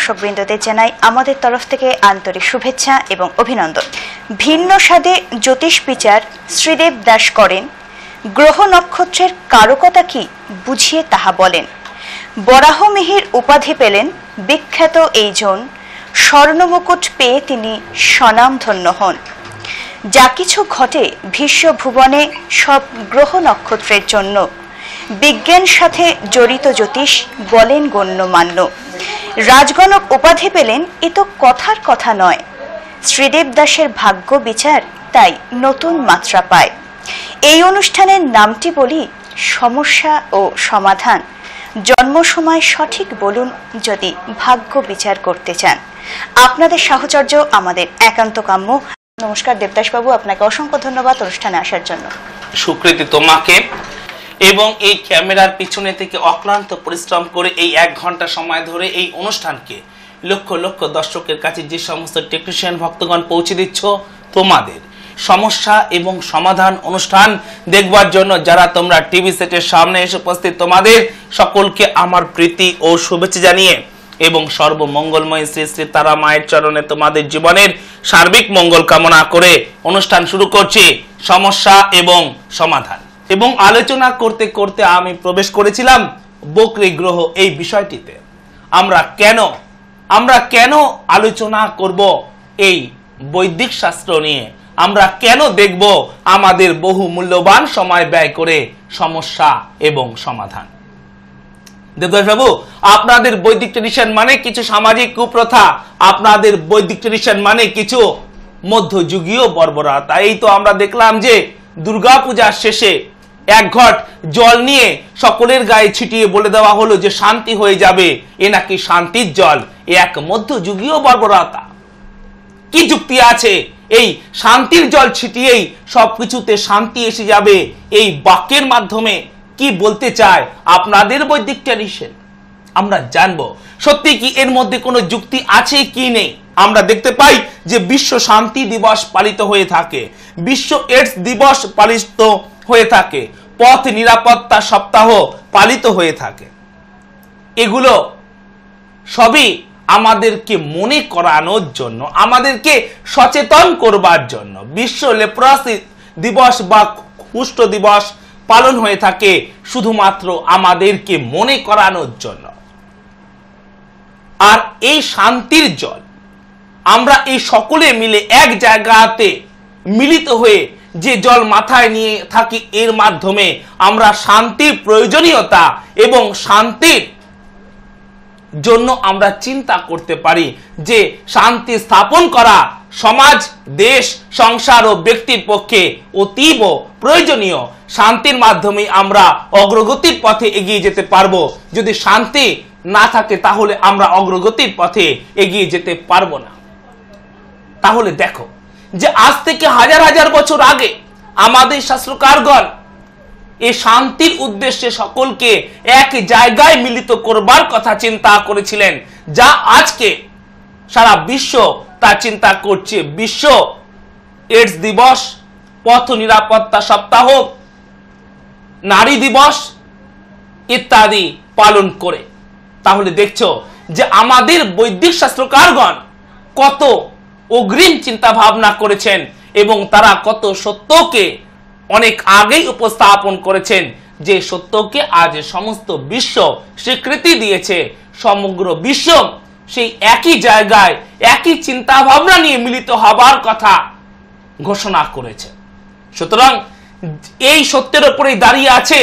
দর্শকবৃন্দদের জানাই আমাদের তরফ থেকে আন্তরিক শুভেচ্ছা এবং অভিনন্দন। ভিন্ন স্বাদে জ্যোতিষ বিচার শ্রীদেব দাস করেন। গ্রহ নক্ষত্রের কারকতা কি বুঝিয়ে তাহা বলেন। বরাহমিহির উপাধি পেলেন বিখ্যাত এই জন। স্বর্ণমুকুট পেয়ে তিনি স্বনামধন্য হন। যা কিছু ঘটে বিশ্বভুবনে সব গ্রহ নক্ষত্রের জন্য। বিজ্ঞান সাথে জড়িত জ্যোতিষ বলেন গণ্যমান্য। রাজগণক উপাধি পেলেন এ তো কথার কথা নয়। শ্রীদেব দাসের ভাগ্য বিচার তাই নতুন মাত্রা পায়। এই অনুষ্ঠানের নামটি বলি সমস্যা ও সমাধান। জন্ম সময় সঠিক বলুন যদি ভাগ্য বিচার করতে চান। আপনাদের সাহচর্য আমাদের একান্ত কাম্য। নমস্কার দেবদাস বাবু, আপনাকে অসংখ্য ধন্যবাদ অনুষ্ঠানে আসার জন্য। সুকৃতি তোমাকে এবং এই ক্যামেরার পিছনে থেকে অক্লান্ত পরিশ্রম করে এই 1 ঘন্টা সময় ধরে এই অনুষ্ঠানকে লক্ষ লক্ষ দর্শকের কাছে যে সমস্ত টেকনিশিয়ান ভক্তগণ পৌঁছে দিচ্ছ, তোমাদের সমস্যা এবং সমাধান অনুষ্ঠান দেখবার জন্য যারা তোমরা টিভি সেটের সামনে এসে উপস্থিত, তোমাদের সকলকে আমার প্রীতি ও শুভেচ্ছা জানিয়ে এবং সর্বমঙ্গলময় শ্রী শ্রী তারা মায়ের চরণে তোমাদের জীবনের সার্বিক মঙ্গল কামনা করে অনুষ্ঠান শুরু করছি সমস্যা এবং সমাধান। এবং আলোচনা করতে করতে আমি প্রবেশ করেছিলাম বকরি গ্রহ এই বিষয়টিতে। আমরা কেন আলোচনা করব এই বৈদিক শাস্ত্র নিয়ে, আমরা কেন দেখব আমাদের বহু মূল্যবান সময় ব্যয় করে সমস্যা এবং সমাধান। দেবদাস বাবু, আপনাদের বৈদিক ট্রেডিশন মানে কিছু সামাজিক কুপ্রথা, আপনাদের বৈদিক ট্রেডিশন মানে কিছু মধ্যযুগীয় বর্বরতা। এই তো আমরা দেখলাম যে দুর্গাপূজার শেষে 1 ঘট জল নিয়ে সকলের গায়ে ছিটিয়ে বলে দেওয়া হলো যে শান্তি হয়ে যাবে, এ নাকি শান্তির জল। এ এক মধ্যযুগীয় বর্বরতা। কি যুক্তি আছে এই শান্তির জল ছিটিয়েই সবকিছুতে শান্তি এসে যাবে? এই বাক্যের মাধ্যমে কি বলতে চায় আপনাদের বৈদিক ট্র্যাডিশন? আমরা জানবো সত্যি কি এর মধ্যে কোনো যুক্তি আছে কি নেই। আমরা দেখতে পাই যে বিশ্ব শান্তি দিবস পালিত হয়ে থাকে, বিশ্ব এইডস দিবস পালিত হয়ে থাকে, পথ নিরাপত্তা সপ্তাহ পালিত হয়ে থাকে। এগুলো সবই আমাদেরকে মনে করানোর জন্য, আমাদেরকে সচেতন করবার জন্য। বিশ্ব লেপ্রাসি দিবস বা কুষ্ঠ দিবস পালন হয়ে থাকে শুধুমাত্র আমাদেরকে মনে করানোর জন্য। আর এই শান্তির জল আমরা এই সকলে মিলে এক জায়গাতে মিলিত হয়ে যে জল মাথায় নিয়ে থাকি, এর মাধ্যমে আমরা শান্তির প্রয়োজনীয়তা এবং শান্তির জন্য আমরা চিন্তা করতে পারি যে শান্তি স্থাপন করা সমাজ, দেশ, সংসার ও ব্যক্তির পক্ষে অতীব প্রয়োজনীয়। শান্তির মাধ্যমে আমরা অগ্রগতির পথে এগিয়ে যেতে পারবো। যদি শান্তি না থাকে তাহলে আমরা অগ্রগতির পথে এগিয়ে যেতে পারবো না। তাহলে দেখো যে আজ থেকে হাজার হাজার বছর আগে আমাদের শাস্ত্রকারগণ এই শান্তির উদ্দেশ্যে সকলকে এক জায়গায় মিলিত করবার কথা চিন্তা করেছিলেন, যা আজকে সারা বিশ্ব তা চিন্তা করছে। বিশ্ব এইডস দিবস, পথ নিরাপত্তা সপ্তাহ, নারী দিবস ইত্যাদি পালন করে। তাহলে দেখছো যে আমাদের বৈদিক শাস্ত্রকারগণ কত অগ্রিম চিন্তা ভাবনা করেছেন এবং তারা কত সত্যকে অনেক আগেই উপস্থাপন করেছেন, যে সত্যকে আজ সমস্ত বিশ্ব স্বীকৃতি দিয়েছে। সমগ্র বিশ্ব সেই একই জায়গায় একই চিন্তা ভাবনা নিয়ে মিলিত হবার কথা ঘোষণা করেছে। সুতরাং এই সত্যের উপরেই দাঁড়িয়ে আছে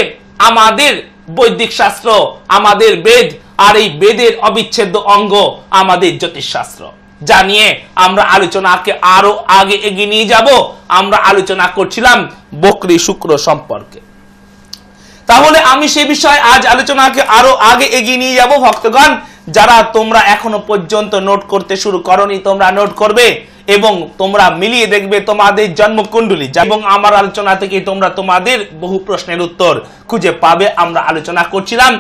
আমাদের বৈদিক শাস্ত্র, আমাদের বেদ, আর এই বেদের অবিচ্ছেদ্য অঙ্গ আমাদের জ্যোতিষশাস্ত্র, যা নিয়ে আমরা আলোচনাকে আরো আগে এগিয়ে নিয়ে যাব। আমরা আলোচনা করছিলাম বকরি শুক্র সম্পর্কে। তাহলে আমি সেই বিষয়ে আজ আলোচনাকে আরো আগে এগিয়ে নিয়ে যাব। ভক্তগণ, যারা তোমরা এখনো পর্যন্ত নোট করতে শুরু করনি, তোমরা নোট করবে এবং তোমরা মিলিয়ে দেখবে তোমাদের জন্মকুণ্ডলী, এবং আমার আলোচনা থেকে তোমরা তোমাদের বহু প্রশ্নের উত্তর খুঁজে পাবে। আমরা আলোচনা করছিলাম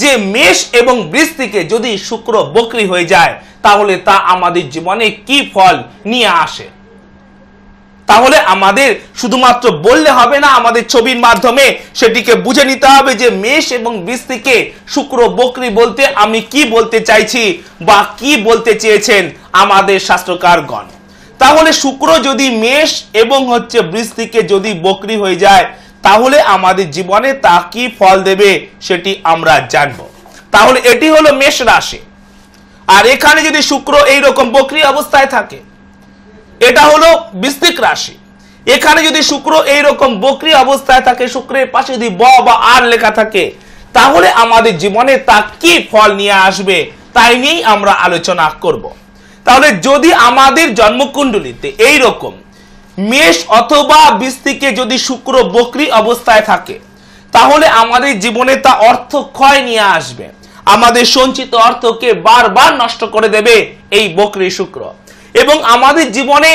যে মেষ এবং বৃশ্চিকে যদি শুক্র বকরি হয়ে যায় তাহলে তা আমাদের জীবনে কি ফল নিয়ে আসে। তাহলে আমাদের শুধুমাত্র বললে হবে না, আমাদের ছবির মাধ্যমে সেটিকে বুঝে নিতে হবে যে মেষ এবং বৃশ্চিকে শুক্র বকরি বলতে আমি কি বলতে চাইছি বা কি বলতে চেয়েছেন আমাদের শাস্ত্রকারগণ। তাহলে শুক্র যদি মেষ এবং বৃশ্চিকে যদি বকরি হয়ে যায় তাহলে আমাদের জীবনে তা কি ফল দেবে সেটি আমরা জানব। তাহলে এটি হলো মেষ রাশি। আর এখানে যদি শুক্র এইরকম বকরি অবস্থায় থাকে, এটা হলো বৃশ্চিক রাশি। এখানে যদি শুক্র এইরকম বকরি অবস্থায় থাকে, শুক্রের পাশে যদি ব বা আর লেখা থাকে, তাহলে আমাদের জীবনে তা কি ফল নিয়ে আসবে তাই নিয়েই আমরা আলোচনা করব। তাহলে যদি আমাদের জন্মকুণ্ডলিতে এইরকম মেষ অথবা বৃশ্চিকে যদি শুক্র বকরি অবস্থায় থাকে তাহলে আমাদের জীবনে তা অর্থ ক্ষয় নিয়ে আসবে, আমাদের সঞ্চিত অর্থকে বারবার নষ্ট করে দেবে এই বকরি শুক্র, এবং আমাদের জীবনে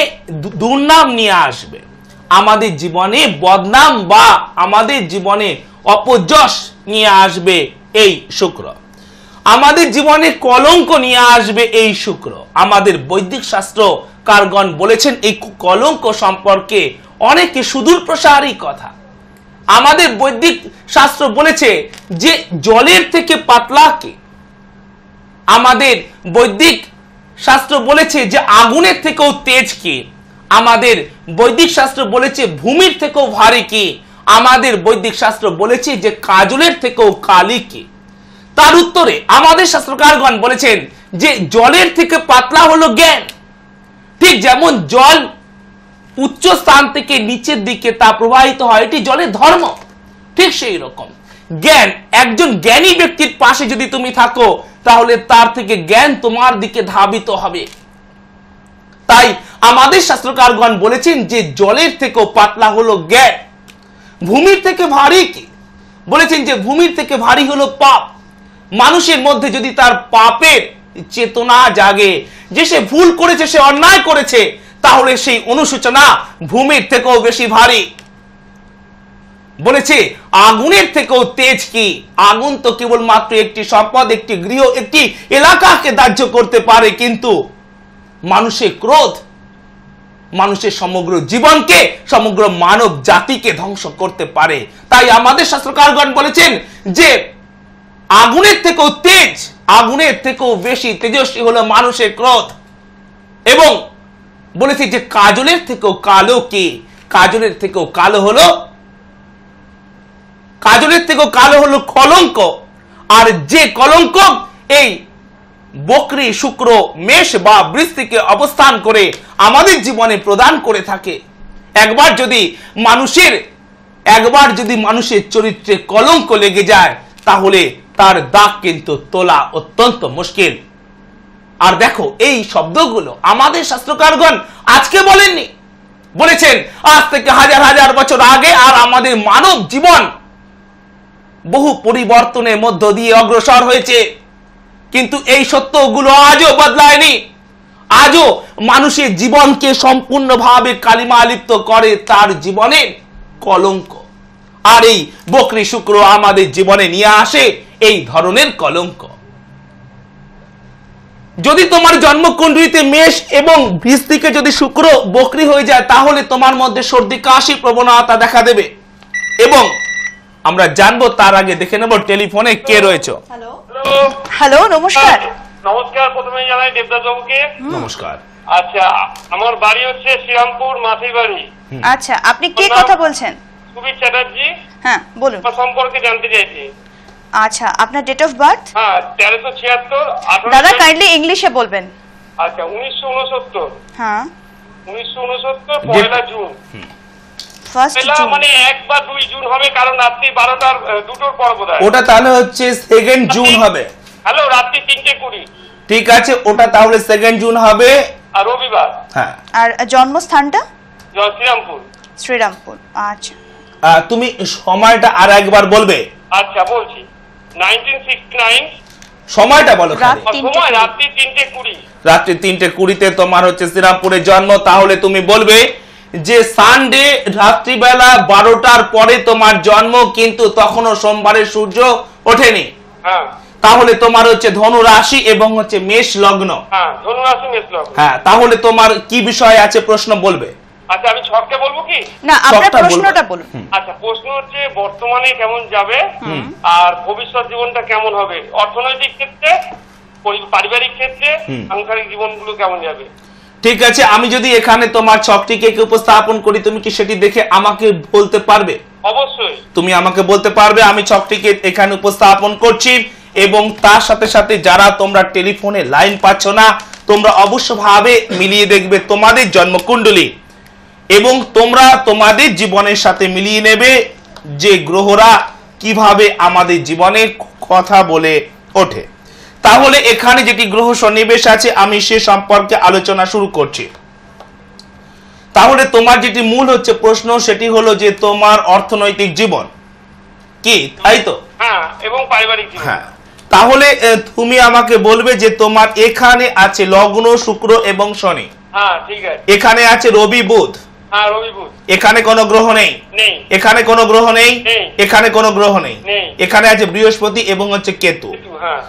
দুর্নাম নিয়ে আসবে, আমাদের জীবনে বদনাম বা আমাদের জীবনে অপযশ নিয়ে আসবে এই শুক্র, আমাদের জীবনে কলঙ্ক নিয়ে আসবে এই শুক্র। আমাদের বৈদিক শাস্ত্র কারগণ বলেছেন এই কলঙ্ক সম্পর্কে অনেকে সুদূর প্রসারী কথা। আমাদের বৈদিক শাস্ত্র বলেছে যে জলের থেকে পাতলা কে, আমাদের বৈদিক শাস্ত্র বলেছে যে আগুনের থেকেও তেজ কি, আমাদের বৈদিক শাস্ত্র বলেছে ভূমির থেকেও ভারী কি, আমাদের বৈদিক শাস্ত্র বলেছে যে কাজলের থেকেও কালি কি। তার উত্তরে আমাদের শাস্ত্রকারগণ বলেছেন যে জলের থেকে পাতলা হলো জ্ঞান। ঠিক যেমন জল উচ্চ স্থান থেকে নিচের দিকে তা প্রবাহিত হয়, এটি জলের ধর্ম, ঠিক সেই রকম জ্ঞান একজন জ্ঞানী ব্যক্তির পাশে যদি তুমি থাকো তাহলে তার থেকে জ্ঞান তোমার দিকে ধাবিত হবে। তাই আমাদের শাস্ত্রকারগণ বলেছেন যে জলের থেকেও পাতলা হলো জ্ঞান। ভূমির থেকে ভারী কি, বলেছেন যে ভূমির থেকে ভারী হলো পাপ। মানুষের মধ্যে যদি তার পাপের চেতনা জাগে যে সে ভুল করেছে, সে অন্যায় করেছে, তাহলে সেই অনুশোচনা ভূমির থেকেও বেশি ভারী। বলেছে আগুনের থেকেও তেজ কি, আগুন তো কেবলমাত্র একটি সম্পদ, একটি গৃহ, একটি এলাকাকে দাহ্য করতে পারে, কিন্তু মানুষের ক্রোধ মানুষের সমগ্র জীবনকে, সমগ্র মানব জাতিকে ধ্বংস করতে পারে। তাই আমাদের শাস্ত্রকারগণ বলেছেন যে আগুনের থেকেও তেজ, আগুনের থেকেও বেশি তেজস্বী হলো মানুষের ক্রোধ। এবং বলেছি যে কাজলের থেকেও কালো কি, কাজলের থেকেও কালো হলো, কাজলের থেকেও কালো হলো কলঙ্ক। আর যে কলঙ্ক এই বকরি শুক্র মেষ বা বৃশ্চিকে অবস্থান করে আমাদের জীবনে প্রদান করে থাকে, একবার যদি মানুষের চরিত্রে কলঙ্ক লেগে যায় তাহলে তার দাগ কিন্তু তোলা অত্যন্ত মুশকিল। আর দেখো এই শব্দগুলো আমাদের শাস্ত্রকারগণ আজকে বলেননি, বলেছেন আজ থেকে হাজার হাজার বছর আগে। আর আমাদের মানব জীবন বহু পরিবর্তনের মধ্য দিয়ে অগ্রসর হয়েছে, কিন্তু এই সত্যগুলো আজও বদলায়নি। আজও মানুষের জীবনকে সম্পূর্ণভাবে কালিমা লিপ্ত করে তার জীবনের কলঙ্ক। আর এই বকরি শুক্র আমাদের জীবনে নিয়ে আসে এই ধরনের কলঙ্ক। যদি তোমার জন্মকুণ্ডলিতে মেষ এবং বৃশ্চিকে যদি শুক্র বকরি হয়ে যায় তাহলে তোমার মধ্যে সর্দি কাশির প্রবণতা দেখা দেবে। এবং আমরা জানবো তার আগে দেখে নেব টেলিফোনে কে রয়েছে। হ্যালো, নমস্কার। নমস্কার, প্রথমে জানাই দেবদাস বাবুকে নমস্কার। আচ্ছা, আমার বাড়ি হচ্ছে শ্রীরামপুর মাসির বাড়ি। আচ্ছা, আপনি কে কথা বলছেন? সুবীর চ্যাটার্জি। হ্যাঁ, বলুন। সম্পর্কে জানতে চাইছি। আচ্ছা, আপনার ডেট অফ বার্থ? হ্যাঁ, 1376। দাদা কাইন্ডলি ইংলিশে বলবেন। আচ্ছা, 1969। হ্যাঁ, 1969 পয়লা জুন। First June. মানে 1 বা 2 জুন হবে, কারণ রাত্রি 12টার 2টোর পর বোধহয়। ওটা তাহলে হচ্ছে 2 জুন হবে। হ্যালো, রাত্রি 3:20। ঠিক আছে, ওটা তাহলে 2 জুন হবে। আর রবিবার। হ্যাঁ। আর জন্মস্থানটা? শ্রীরামপুর। শ্রীরামপুর। আচ্ছা, তুমি সময়টা আর একবার বলবে? আচ্ছা, বলছি 1969। সময়টা বলো খালি। সময় রাত্রি 3:20। রাত্রি 3:20 তোমার হচ্ছে শ্রীরামপুরে জন্ম। তাহলে তুমি বলবে যে সানডে রাত্রিবেলা 12টার পরে তোমার জন্ম, কিন্তু তখনও সোমবারের সূর্য ওঠেনি। হ্যাঁ। তাহলে তোমার হচ্ছে ধনু রাশি এবং হচ্ছে মেষ লগ্ন। হ্যাঁ, ধনু রাশি মেষ লগ্ন। হ্যাঁ, তাহলে তোমার কি বিষয় আছে প্রশ্ন বলবে? আচ্ছা আমি ছককে বলবো কি? না, আপনার সবটা বলবো। প্রশ্নটা বলুন। আচ্ছা প্রশ্ন হচ্ছে বর্তমানে কেমন যাবে আর ভবিষ্যৎ জীবনটা কেমন হবে, অর্থনৈতিক ক্ষেত্রে, পারিবারিক ক্ষেত্রে, সাংসারিক জীবনগুলো কেমন যাবে। ঠিক আছে, আমি যদি এখানে তোমার ছকটিকে উপস্থাপন করি, তুমি কি সেটি দেখে আমাকে বলতে পারবে? অবশ্যই। তুমি আমাকে বলতে পারবে আমি ছকটিকে এখানে উপস্থাপন করছি, এবং তার সাথে সাথে যারা তোমরা টেলিফোনে লাইন পাচ্ছ না, তোমরা অবশ্যভাবে মিলিয়ে দেখবে তোমাদের জন্মকুণ্ডলী, এবং তোমরা তোমাদের জীবনের সাথে মিলিয়ে নেবে যে গ্রহরা কিভাবে আমাদের জীবনের কথা বলে ওঠে। তাহলে এখানে যেটি গ্রহ সন্নিবেশ আছে আমি সে সম্পর্কে আলোচনা শুরু করছি। তাহলে তোমার যেটি মূল হচ্ছে প্রশ্ন, সেটি হলো যে তোমার অর্থনৈতিক জীবন কি, তাই তো? হ্যাঁ, এবং পারিবারিক জীবন। হ্যাঁ, তাহলে তুমি আমাকে বলবে যে তোমার এখানে আছে লগ্ন শুক্র এবং শনি। হ্যাঁ ঠিক আছে। এখানে আছে রবি বুধ। হ্যাঁ রবি বুধ। এখানে কোনো গ্রহ নেই। নেই। এখানে কোনো গ্রহ নেই। নেই। এখানে কোনো গ্রহ নেই। নেই। এখানে আছে বৃহস্পতি এবং হচ্ছে কেতু। হ্যাঁ।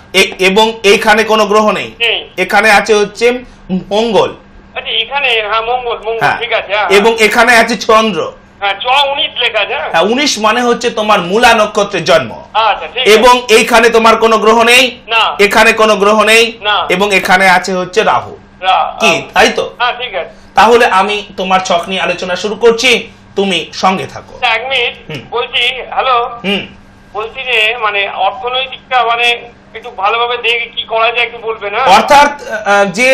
এবং এইখানে কোনো গ্রহ নেই। নেই। এখানে আছে হচ্ছে মঙ্গল। আচ্ছা এখানে হ্যাঁ মঙ্গল, হ্যাঁ, ঠিক আছে। হ্যাঁ, এবং এখানে আছে চন্দ্র। হ্যাঁ 19 লেখা আছে। হ্যাঁ, 19 মানে হচ্ছে তোমার মূলা নক্ষত্রের জন্ম। আচ্ছা ঠিক আছে। এবং এইখানে তোমার কোনো গ্রহ নেই। না। এখানে কোনো গ্রহ নেই। না। এবং এখানে আছে হচ্ছে রাহু। কি, হ্যাঁ। তাই তো? হ্যাঁ ঠিক আছে। তাহলে আমি তোমার ছক নিয়ে আলোচনা শুরু করছি, তুমি সঙ্গে থাকো। এক মিনিট বলছি, হ্যালো। বলছি যে মানে অর্থনৈতিকটা মানে একটু ভালোভাবে দেখে কি করা যায় একটু বলবেন। হ্যাঁ, অর্থাৎ যে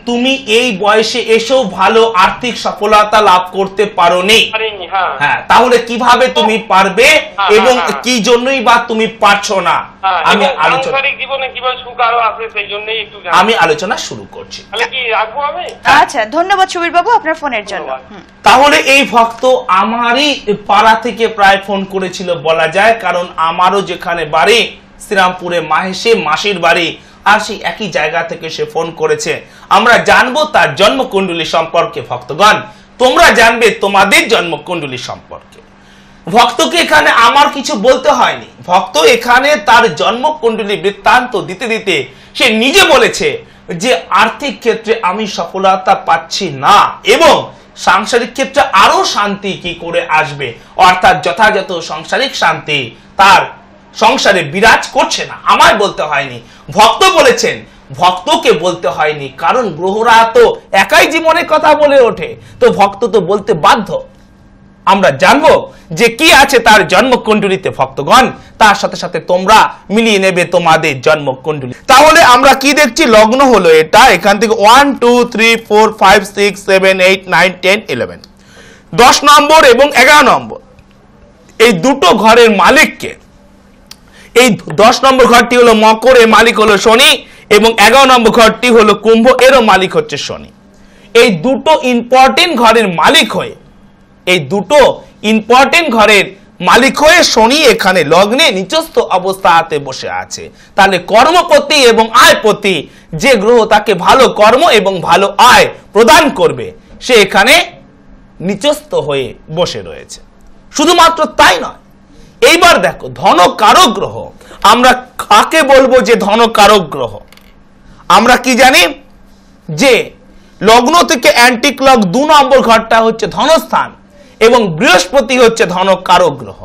তুমি এই বয়সে এসেও ভালো আর্থিক সফলতা লাভ করতে পারোনি। হ্যাঁ হ্যাঁ, তাহলে কিভাবে তুমি পারবে এবং কি জন্যই বা তুমি পারছো না, আমি আলোচনা, সাংসারিক জীবনে কিভাবে সুখ আরো আসে সেই জন্যই একটু আমি আলোচনা শুরু করছি। তাহলে কি রাখবো আমি? আচ্ছা, ধন্যবাদ সুবীর বাবু আপনার ফোনের জন্য। তাহলে এই ভক্ত আমারই পাড়া থেকে প্রায় ফোন করেছিল বলা যায়, কারণ আমারও যেখানে বাড়ি শ্রীরামপুরে মাহেশে মাসির বাড়ি, আর সেই একই জায়গা থেকে সে ফোন করেছে। আমরা জানবো তার জন্মকুণ্ডলী সম্পর্কে। ভক্তগণ, তোমরা জানবে তোমাদের জন্মকুণ্ডলী সম্পর্কে। ভক্তকে এখানে আমার কিছু বলতে হয়নি। ভক্ত এখানে তার জন্মকুণ্ডলী বৃত্তান্ত দিতে দিতে সে নিজে বলেছে যে আর্থিক ক্ষেত্রে আমি সফলতা পাচ্ছি না, এবং সাংসারিক ক্ষেত্রে আরো শান্তি কি করে আসবে, অর্থাৎ যথাযথ সাংসারিক শান্তি তার সংসারে বিরাজ করছে না। আমায় বলতে হয়নি, ভক্ত বলেছেন। ভক্তকে বলতে হয়নি, কারণ গ্রহরা তো একাই জীবনের কথা বলে ওঠে, তো ভক্ত তো বলতে বাধ্য। আমরা জানবো যে কি আছে তার জন্মকুণ্ডলীতে ভক্তগণ, তার সাথে সাথে তোমরা মিলিয়ে নেবে তোমাদের জন্মকুণ্ডলী। তাহলে আমরা কি দেখছি, লগ্ন হলো এটা, এখান থেকে 1 2 3 4 5 6 7 8 9 10 11 10 নম্বর এবং 11 নম্বর এই দুটো ঘরের মালিককে, এই 10 নম্বর ঘরটি হলো মকর, এর মালিক হলো শনি, এবং 11 নম্বর ঘরটি হলো কুম্ভ, এরও মালিক হচ্ছে শনি। এই দুটো ইম্পর্টেন্ট ঘরের মালিক হয়ে, এই দুটো ইম্পর্টেন্ট ঘরের মালিক হয়ে শনি এখানে লগ্নে নিচস্থ অবস্থাতে বসে আছে। তাহলে কর্মপতি এবং আয়পতি যে গ্রহ তাকে ভালো কর্ম এবং ভালো আয় প্রদান করবে, সে এখানে নিচস্থ হয়ে বসে রয়েছে। শুধুমাত্র তাই নয়, এইবার দেখো ধনকারক গ্রহ। আমরা কাকে বলবো যে ধনকারক গ্রহ? আমরা কি জানি যে লগ্ন থেকে অ্যান্টি ক্লক 2 নম্বর ঘরটা হচ্ছে ধনস্থান, এবং বৃহস্পতি হচ্ছে ধনকারক গ্রহ।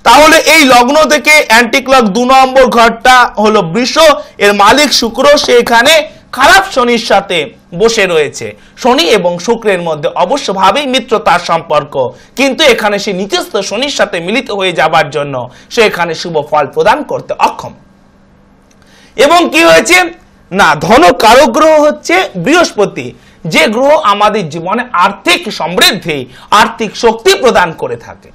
তাহলে এই লগ্ন থেকে অ্যান্টি ক্লক 2 নম্বর ঘরটা হলো বৃষ, এর মালিক শুক্র, সে এখানে খারাপ শনির সাথে বসে রয়েছে। শনি এবং শুক্রের মধ্যে অবশ্যভাবেই মিত্রতার সম্পর্ক, কিন্তু এখানে সে নিচস্থ শনির সাথে মিলিত হয়ে যাবার জন্য সে এখানে শুভ ফল প্রদান করতে অক্ষম। এবং কি হয়েছে না, ধনকারক গ্রহ হচ্ছে বৃহস্পতি, যে গ্রহ আমাদের জীবনে আর্থিক সমৃদ্ধি, আর্থিক শক্তি প্রদান করে থাকে।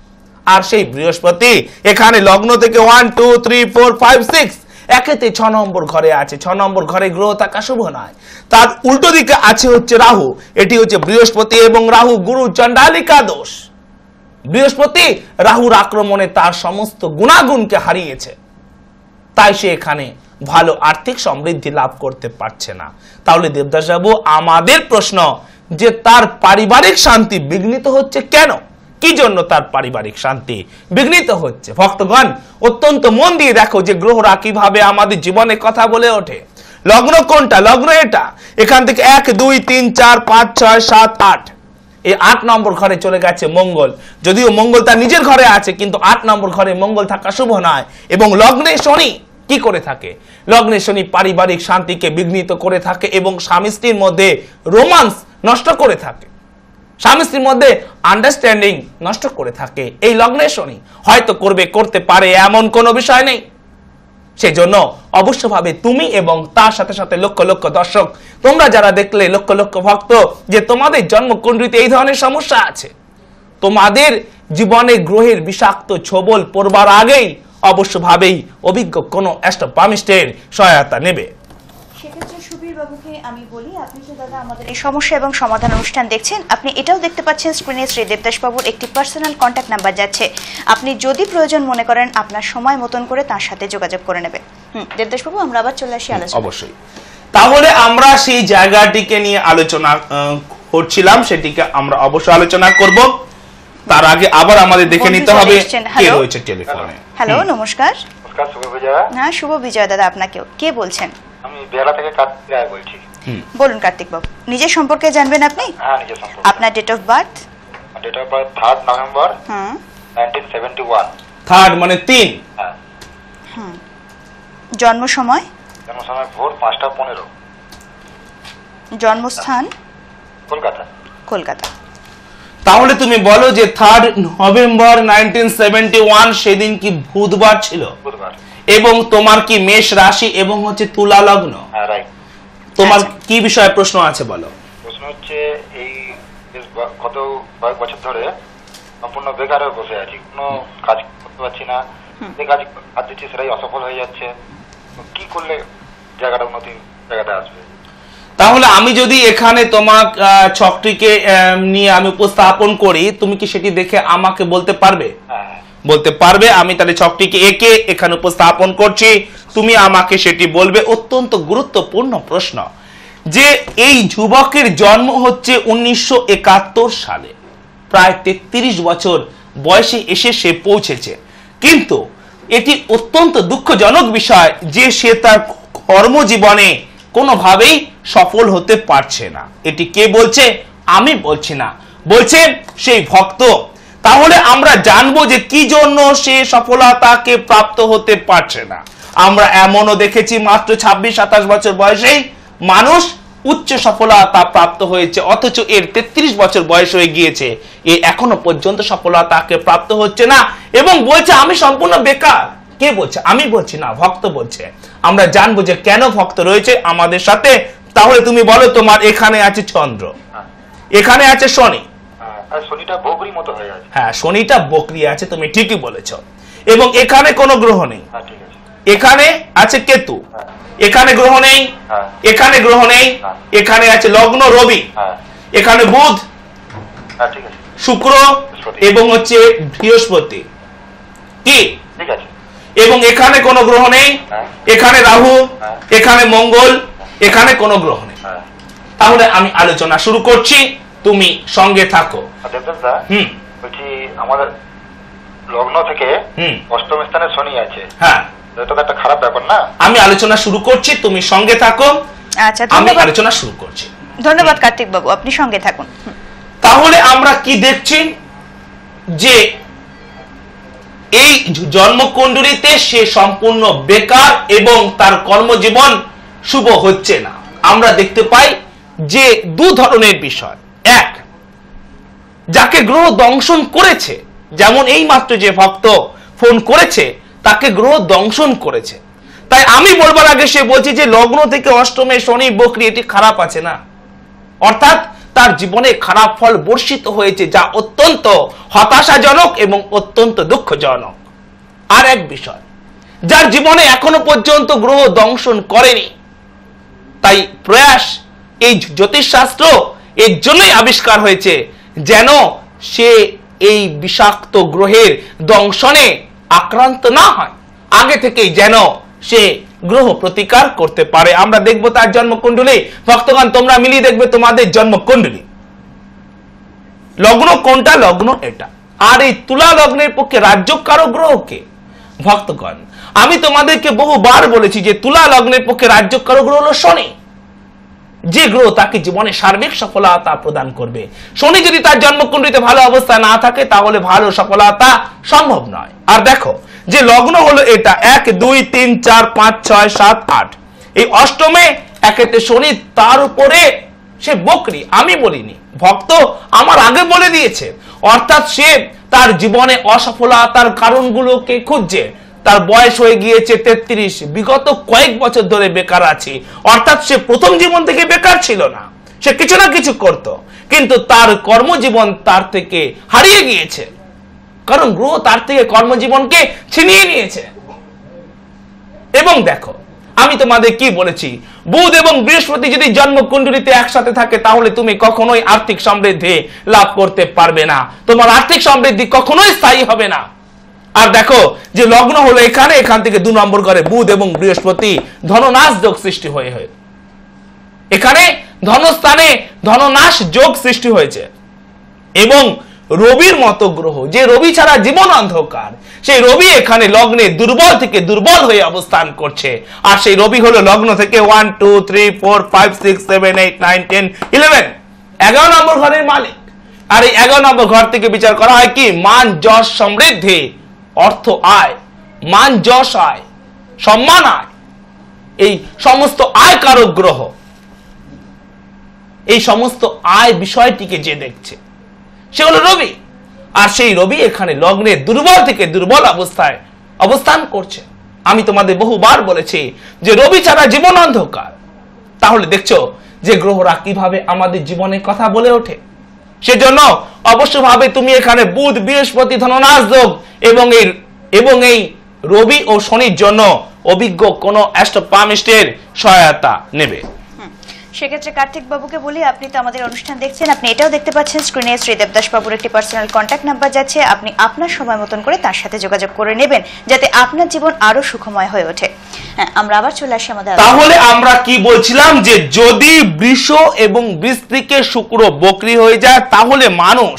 আর সেই বৃহস্পতি এখানে লগ্ন থেকে 1 2 3 4 5 6 একেতে 6 নম্বর ঘরে আছে। 6 নম্বর ঘরে গ্রহ থাকা শুভ নয়। তার উল্টো দিকে আছে হচ্ছে রাহু, এটি হচ্ছে বৃহস্পতি এবং রাহু গুরু চণ্ডালিকা দোষ। বৃহস্পতি রাহুর আক্রমণে তার সমস্ত গুণাগুণকে হারিয়েছে, তাই সে এখানে ভালো আর্থিক সমৃদ্ধি লাভ করতে পারছে না। তাহলে দেবদাস বাবু, আমাদের প্রশ্ন যে তার পারিবারিক শান্তি বিঘ্নিত হচ্ছে কেন, কি জন্য তার পারিবারিক শান্তি বিঘ্নিত হচ্ছে? ভক্তগণ, অত্যন্ত মন দিয়ে দেখো যে গ্রহরা কিভাবে আমাদের জীবনে কথা বলে ওঠে। লগ্ন কোনটা? লগ্ন এটা। এখান থেকে 1 2 3 4 5 6 7 8 এই 8 নম্বর ঘরে চলে গেছে মঙ্গল। যদিও মঙ্গল তার নিজের ঘরে আছে, কিন্তু 8 নম্বর ঘরে মঙ্গল থাকা শুভ নয়। এবং লগ্নে শনি কি করে থাকে? লগ্নে শনি পারিবারিক শান্তিকে বিঘ্নিত করে থাকে এবং স্বামী স্ত্রীর মধ্যে রোমান্স নষ্ট করে থাকে, স্বামী স্ত্রীর মধ্যে আন্ডারস্ট্যান্ডিং নষ্ট করে থাকে। এই লগ্নে শনি হয়তো করতে পারে, এমন কোনো বিষয় নেই। সেজন্য অবশ্যভাবে তুমি এবং তার সাথে সাথে লক্ষ লক্ষ দর্শক, তোমরা যারা দেখলে, লক্ষ লক্ষ ভক্ত, যে তোমাদের জন্মকুণ্ডলিতে এই ধরনের সমস্যা আছে, তোমাদের জীবনে গ্রহের বিষাক্ত ছোবল পড়বার আগেই অবশ্যভাবেই অভিজ্ঞ কোনো অ্যাস্ট্রোপামিস্টের সহায়তা নেবে। সেক্ষেত্রে সুবীর বাবুকে আমি বলি, আপনি যে দাদা আমাদের এই সমস্যা এবং সমাধান অনুষ্ঠান দেখছেন, আপনি এটাও দেখতে পাচ্ছেন স্ক্রিনে শ্রী দেবদাস বাবুর একটি পার্সোনাল কন্ট্যাক্ট নাম্বার যাচ্ছে। আপনি যদি প্রয়োজন মনে করেন, আপনার সময় মতন করে তার সাথে যোগাযোগ করে নেবেন। দেবদাস বাবু, আমরা আবার চলে আসি আলোচনা। অবশ্যই। তাহলে আমরা সেই জায়গাটিকে নিয়ে আলোচনা করছিলাম, সেটিকে আমরা অবশ্যই আলোচনা করব। তার আগে আবার আমাদের দেখে নিতে হবে কে রয়েছে টেলিফোনে। হ্যালো, নমস্কার। নমস্কার, শুভ বিজয়। হ্যাঁ, শুভ বিজয় দাদা। আপনাকেও। কে বলছেন? আমি বেহালা থেকে কার্তিক রায় বলছি। বলুন কার্তিক বাবু, নিজের সম্পর্কে জানবেন আপনি? হ্যাঁ, নিজের সম্পর্কে। আপনার date of birth? Date of birth 3 November 1971। 3 মানে 3। হ্যাঁ। জন্ম সময়? জন্ম সময় ভোর 5:15। জন্মস্থান? কলকাতা। কলকাতা। তাহলে তুমি বলো যে 3 নভেম্বর 1971 সেদিন কি বুধবার ছিল? বুধবার। এবং তোমার কি মেষ রাশি এবং হচ্ছে তুলা লগ্ন? হ্যাঁ, রাইট। তোমার কি বিষয়ে প্রশ্ন আছে বলো? প্রশ্ন হচ্ছে, এই কত কয়েক বছর ধরে সম্পূর্ণ বেকার হয়ে বসে আছি, কোনো কাজ করতে পারছি না। যে কাজ দিচ্ছি সেটাই অসফল হয়ে যাচ্ছে। কি করলে জায়গাটা উন্নতি জায়গাটা আসবে? তাহলে আমি যদি এখানে তোমার ছকটিকে নিয়ে আমি উপস্থাপন করি, তুমি কি সেটি দেখে আমাকে বলতে পারবে? হ্যাঁ, বলতে পারবে। আমি তাহলে ছকটিকে এঁকে এখানে উপস্থাপন করছি, তুমি আমাকে সেটি বলবে। অত্যন্ত গুরুত্বপূর্ণ প্রশ্ন, যে এই যুবকের জন্ম হচ্ছে 1971 সালে, প্রায় 33 বছর বয়সে এসে সে পৌঁছেছে। কিন্তু এটি অত্যন্ত দুঃখজনক বিষয় যে সে তার কর্মজীবনে কোনোভাবেই সফল হতে পারছে না। এটি কে বলছে? আমি বলছি না, বলছে সেই ভক্ত। তাহলে আমরা জানবো যে কি জন্য সে সফলতাকে প্রাপ্ত হতে পারছে না। আমরা এমনও দেখেছি মাত্র 26-27 বছর বয়সেই মানুষ উচ্চ সফলতা প্রাপ্ত হয়েছে, অথচ এর 33 বছর বয়স হয়ে গিয়েছে, এ এখনো পর্যন্ত সফলতাকে প্রাপ্ত হচ্ছে না এবং বলছে আমি সম্পূর্ণ বেকার। কে বলছে? আমি বলছি না, ভক্ত বলছে। আমরা জানবো যে কেন ভক্ত রয়েছে আমাদের সাথে। তাহলে তুমি বলো, তোমার এখানে আছে চন্দ্র, এখানে আছে শনি। শনিটা বকরি মতো হয়ে আছে। হ্যাঁ, শনিটা বকরি আছে, তুমি ঠিকই বলেছ। এবং এখানে কোনো গ্রহ নেই। হ্যাঁ, ঠিক আছে। এখানে আছে কেতু, এখানে গ্রহ নেই, এখানে গ্রহ নেই, এখানে আছে লগ্ন রবি, এখানে বুধ, হ্যাঁ, ঠিক আছে, শুক্র এবং হচ্ছে বৃহস্পতি। কি ঠিক আছে? এবং এখানে কোনো গ্রহ নেই, এখানে রাহু, এখানে মঙ্গল, এখানে কোনো গ্রহ নেই। তাহলে আমি আলোচনা শুরু করছি, তুমি সঙ্গে থাকো। দেবদাসদা, বলছি আমাদের লগ্ন থেকে অষ্টম স্থানে শনি আছে। হ্যাঁ, এটা তো একটা খারাপ ব্যাপার না? আমি আলোচনা শুরু করছি, তুমি সঙ্গে থাকো। আচ্ছা, আমি আলোচনা শুরু করছি। ধন্যবাদ কার্তিক বাবু, আপনি সঙ্গে থাকুন। তাহলে আমরা কি দেখছি যে এই জন্মকুণ্ডলিতে সে সম্পূর্ণ বেকার এবং তার কর্মজীবন শুভ হচ্ছে না। আমরা দেখতে পাই যে দু ধরনের বিষয়। এক, যাকে গ্রহ দংশন করেছে, যেমন এই মাত্র যে ভক্ত ফোন করেছে তাকে গ্রহ দংশন করেছে। তাই আমি বলবার আগে সে বলছে যে লগ্ন থেকে অষ্টমে শনি বকরি, এটি খারাপ আছে না, অর্থাৎ তার জীবনে খারাপ ফল বর্ষিত হয়েছে, যা অত্যন্ত হতাশাজনক এবং অত্যন্ত দুঃখজনক। আর এক বিষয়, যার জীবনে এখনো পর্যন্ত গ্রহ দংশন করেনি, তাই প্রয়াস এই জ্যোতিষশাস্ত্র এর জন্যই আবিষ্কার হয়েছে যেন সে এই বিষাক্ত গ্রহের দংশনে আক্রান্ত না হয়, আগে থেকেই যেন সে গ্রহ প্রতিকার করতে পারে। আমরা দেখব তার জন্মকুণ্ডলী। ভক্তগণ, তোমরা মিলিয়ে দেখবে তোমাদের জন্মকুণ্ডলী। লগ্ন কোনটা? লগ্ন এটা। আর এই তুলা লগ্নের পক্ষে রাজ্যকারক গ্রহ কে? ভক্তগণ, আমি তোমাদেরকে বহুবার বলেছি যে তুলা লগ্নের পক্ষে রাজ্যকারক গ্রহ হলো শনি। যে গ্রহ তাকে জীবনে সার্বিক সফলতা প্রদান করবে। শনি যদি তার জন্মকুণ্ডলিতে ভালো অবস্থায় না থাকে তাহলে ভালো সফলতা সম্ভব নয়। আর দেখো যে লগ্ন হলো এটা 1 2 3 4 5 6 7 8, এই অষ্টমে একেতে শনি, তার উপরে সে বকরি। আমি বলিনি, ভক্ত আমার আগে বলে দিয়েছে। অর্থাৎ সে তার জীবনে অসফলতার কারণগুলোকে খুঁজছে। তার বয়স হয়ে গিয়েছে 33, বিগত কয়েক বছর ধরে বেকার আছে। অর্থাৎ সে প্রথম জীবন থেকে বেকার ছিল না, সে কিছু না কিছু করত, কিন্তু তার কর্মজীবন তার থেকে হারিয়ে গিয়েছে, কারণ গ্রহ তার থেকে কর্মজীবনকে ছিনিয়ে নিয়েছে। এবং দেখো আমি তোমাদের কি বলেছি, বুধ এবং বৃহস্পতি যদি জন্মকুণ্ডলিতে একসাথে থাকে তাহলে তুমি কখনোই আর্থিক সমৃদ্ধি লাভ করতে পারবে না, তোমার আর্থিক সমৃদ্ধি কখনোই স্থায়ী হবে না। আর দেখো যে লগ্ন হলো এখানে, এখান থেকে 2 নম্বর ঘরে বুধ এবং বৃহস্পতি ধননাশ যোগ সৃষ্টি হয়ে এখানে ধনস্থানে ধননাশ যোগ সৃষ্টি হয়েছে। এবং রবির মতো গ্রহ, যে রবি ছাড়া জীবন অন্ধকার, সেই রবি এখানে লগ্নে দুর্বল থেকে দুর্বল হয়ে অবস্থান করছে। আর সেই রবি হলো লগ্ন থেকে 1 2 3 4 5 6 7 8 9 10 11 11 নম্বর ঘরের মালিক। আর এই 11 নম্বর ঘর থেকে বিচার করা হয় কি মান, যশ, সমৃদ্ধি, অর্থ, আয়, মান, যশ, আয়, সম্মান, আয়, এই সমস্ত আয় কারক গ্রহ। এই সমস্ত আয় বিষয়টিকে যে দেখছে সে হলো রবি। আর সেই রবি এখানে লগ্নে দুর্বল থেকে দুর্বল অবস্থায় অবস্থান করছে। আমি তোমাদের বহুবার বলেছি যে রবি ছাড়া জীবন অন্ধকার। তাহলে দেখছো যে গ্রহরা কিভাবে আমাদের জীবনে কথা বলে ওঠে। সেজন্য অবশ্যভাবে তুমি এখানে বুধ, বৃহস্পতি, ধননাশ যোগ এবং এই রবি ও শনির জন্য অভিজ্ঞ কোন অ্যাস্ট্রোপামিস্টের সহায়তা নেবে। সেক্ষেত্রে কার্তিক বাবুকে বলি, আপনি তো আমাদের অনুষ্ঠান দেখছেন, আপনি এটাও দেখতে পাচ্ছেন স্ক্রিনে শ্রীদেব দাস বাবুর একটি পার্সোনাল কন্ট্যাক্ট নাম্বার যাচ্ছে। আপনি আপনার সময় মতন করে তার সাথে যোগাযোগ করে নেবেন যাতে আপনার জীবন আরো সুখময় হয়ে ওঠে। হ্যাঁ, আমরা আবার চলে আসি আমাদের। তাহলে আমরা কি বলছিলাম যে যদি বৃষ এবং বৃশ্চিকে শুক্র বকরি হয়ে যায় তাহলে মানুষ,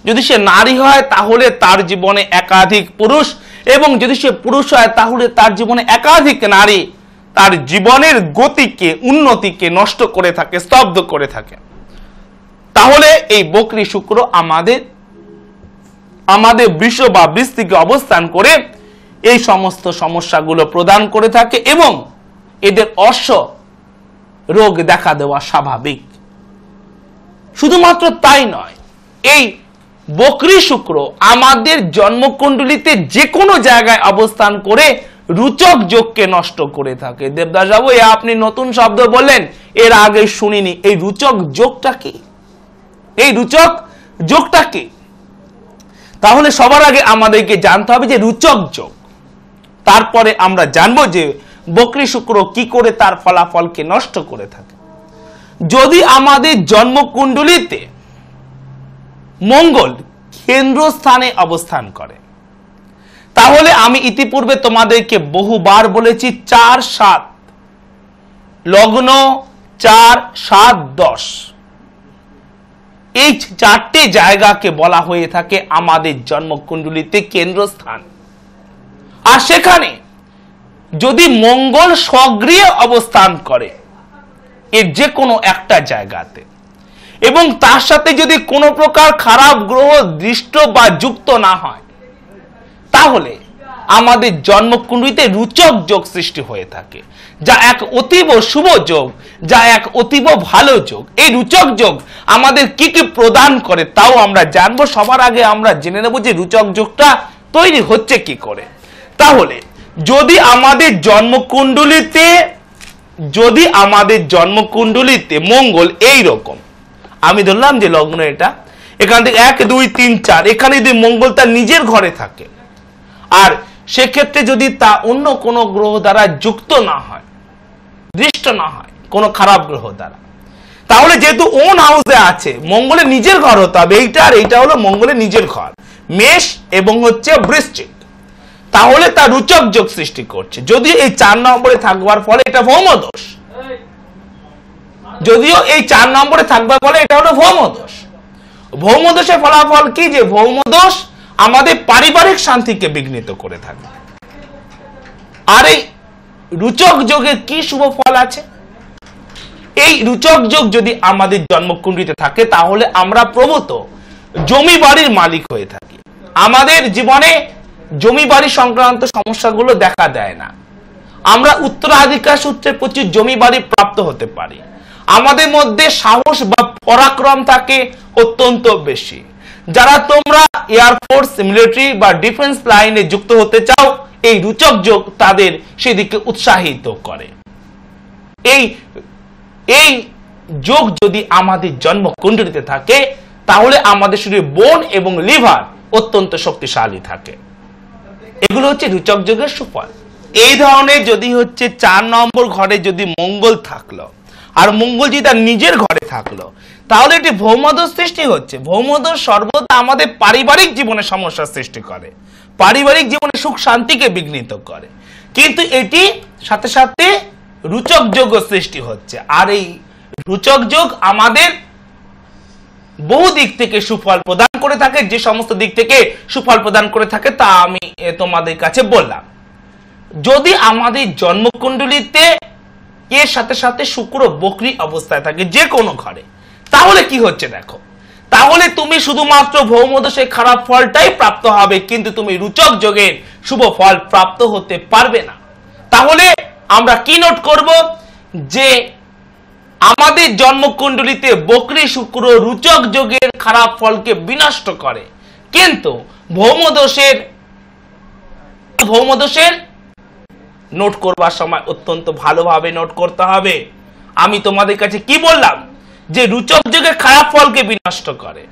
যদি সে নারী হয় তাহলে তার জীবনে একাধিক পুরুষ, এবং যদি সে পুরুষ হয় তাহলে তার জীবনে একাধিক নারী তার জীবনের গতিকে, উন্নতিকে নষ্ট করে থাকে, স্তব্ধ করে থাকে। তাহলে এই বকরি শুক্র আমাদের বৃষ বা বৃশ্চিকে অবস্থান করে এই সমস্ত সমস্যাগুলো প্রদান করে থাকে এবং এদের অশ্ব রোগ দেখা দেওয়া স্বাভাবিক। শুধুমাত্র তাই নয়, এই বকরি শুক্র আমাদের জন্মকুণ্ডলিতে যে কোনো জায়গায় অবস্থান করে রুচক যোগকে নষ্ট করে থাকে। দেবদাস বাবু, আপনি নতুন শব্দ বললেন, এর আগে শুনিনি। এই রুচক যোগটা কি? এই রুচক যোগটা কি? তাহলে সবার আগে আমাদেরকে জানতে হবে যে রুচক যোগ, তারপরে আমরা জানবো যে বকরি শুক্র কি করে তার ফলাফলকে নষ্ট করে থাকে। যদি আমাদের জন্মকুণ্ডলিতে মঙ্গল কেন্দ্রস্থানে অবস্থান করে তাহলে আমি ইতিপূর্বে তোমাদেরকে বহুবার বলেছি 4 7 লগ্ন 4 7 10 এই 4টে জায়গাকে বলা হয়ে থাকে আমাদের জন্মকুণ্ডলিতে কেন্দ্রস্থান। আর সেখানে যদি মঙ্গল সক্রিয় অবস্থান করে এর যে কোনো একটা জায়গাতে, এবং তার সাথে যদি কোনো প্রকার খারাপ গ্রহ দৃষ্ট বা যুক্ত না হয় তাহলে আমাদের জন্মকুণ্ডলিতে রুচক যোগ সৃষ্টি হয়ে থাকে, যা এক অতীব শুভ যোগ, যা এক অতীব ভালো যোগ। এই রুচক যোগ আমাদের কি কি প্রদান করে তাও আমরা জানবো। সবার আগে আমরা জেনে নেব যে রুচক যোগটা তৈরি হচ্ছে কি করে। তাহলে যদি আমাদের জন্মকুণ্ডলিতে মঙ্গল এই রকম, আমি ধরলাম যে লগ্ন এটা, এখান থেকে 1 2 3 4, এখানে যদি মঙ্গল তার নিজের ঘরে থাকে আর সেক্ষেত্রে যদি তা অন্য কোনো গ্রহ দ্বারা যুক্ত না হয়, দৃষ্ট না হয় কোনো খারাপ গ্রহ দ্বারা, তাহলে যেহেতু ওন হাউসে আছে, মঙ্গলের নিজের ঘর হতে হবে। এইটা আর এইটা হলো মঙ্গলের নিজের ঘর, মেষ এবং হচ্ছে বৃশ্চিক, তাহলে তা রুচক যোগ সৃষ্টি করছে। যদিও এই 4 নম্বরে থাকবার ফলে এটা ভৌমদোষ, যদিও এই 4 নম্বরে থাকবার ফলে এটা হলো ভৌমদোষ। ভৌমদোষের ফলাফল কি? যে ভৌমদোষ আমাদের পারিবারিক শান্তিকে বিঘ্নিত করে থাকে। আর এই রুচক যোগের কি শুভ ফল আছে? এই রুচক যোগ যদি আমাদের জন্মকুণ্ডলিতে থাকে তাহলে আমরা প্রভূত জমি বাড়ির মালিক হয়ে থাকি। আমাদের জীবনে জমি বাড়ি সংক্রান্ত সমস্যাগুলো দেখা দেয় না। আমরা উত্তরাধিকার সূত্রে প্রচুর জমি বাড়ি প্রাপ্ত হতে পারি। আমাদের মধ্যে সাহস বা পরাক্রম থাকে অত্যন্ত বেশি। যারা তোমরা এয়ারফোর্স, মিলিটারি বা ডিফেন্স লাইনে যুক্ত হতে চাও, এই রুচক যোগ তাদের সেদিকে উৎসাহিত করে। এই যোগ যদি আমাদের জন্মকুণ্ডলিতে থাকে তাহলে আমাদের শরীরে বোন এবং লিভার অত্যন্ত শক্তিশালী থাকে। এগুলো হচ্ছে রুচক যোগের সুফল। এই ধরনের যদি হচ্ছে 4 নম্বর ঘরে যদি মঙ্গল থাকলো, আর মঙ্গল যদি তার নিজের ঘরে থাকলো, তাহলে এটি ভৌমদোষ সৃষ্টি হচ্ছে। ভৌমদোষ সর্বদা আমাদের পারিবারিক জীবনে সমস্যার সৃষ্টি করে, পারিবারিক জীবনে সুখ শান্তিকে বিঘ্নিত করে। কিন্তু এটি সাথে সাথে রুচক যোগ সৃষ্টি হচ্ছে। আর এই রুচক যোগ আমাদের বহু দিক থেকে সুফল প্রদান করে থাকে। যে সমস্ত দিক থেকে সুফল প্রদান করে থাকে তা আমি তোমাদের কাছে বললাম। যদি আমাদের জন্মকুণ্ডলিতে এর সাথে সাথে শুক্র বক্রী অবস্থায় থাকে যে কোনো ঘরে, তাহলে কি হচ্ছে দেখো, তাহলে তুমি শুধুমাত্র ভৌমদোষের খারাপ ফলটাই প্রাপ্ত হবে, কিন্তু তুমি রুচক যোগের শুভ ফল প্রাপ্ত হতে পারবে না। তাহলে আমরা কি নোট করব, যে আমাদের জন্মকুণ্ডলিতে বক্রী শুক্র রুচক যোগের খারাপ ফলকে বিনষ্ট করে, কিন্তু ভৌমদোষের নোট করবার সময় অত্যন্ত ভালোভাবে নোট করতে হবে। আমি তোমাদের কাছে কি বললাম, যে রুচক যোগের খারাপ ফলকে বিনষ্ট করে।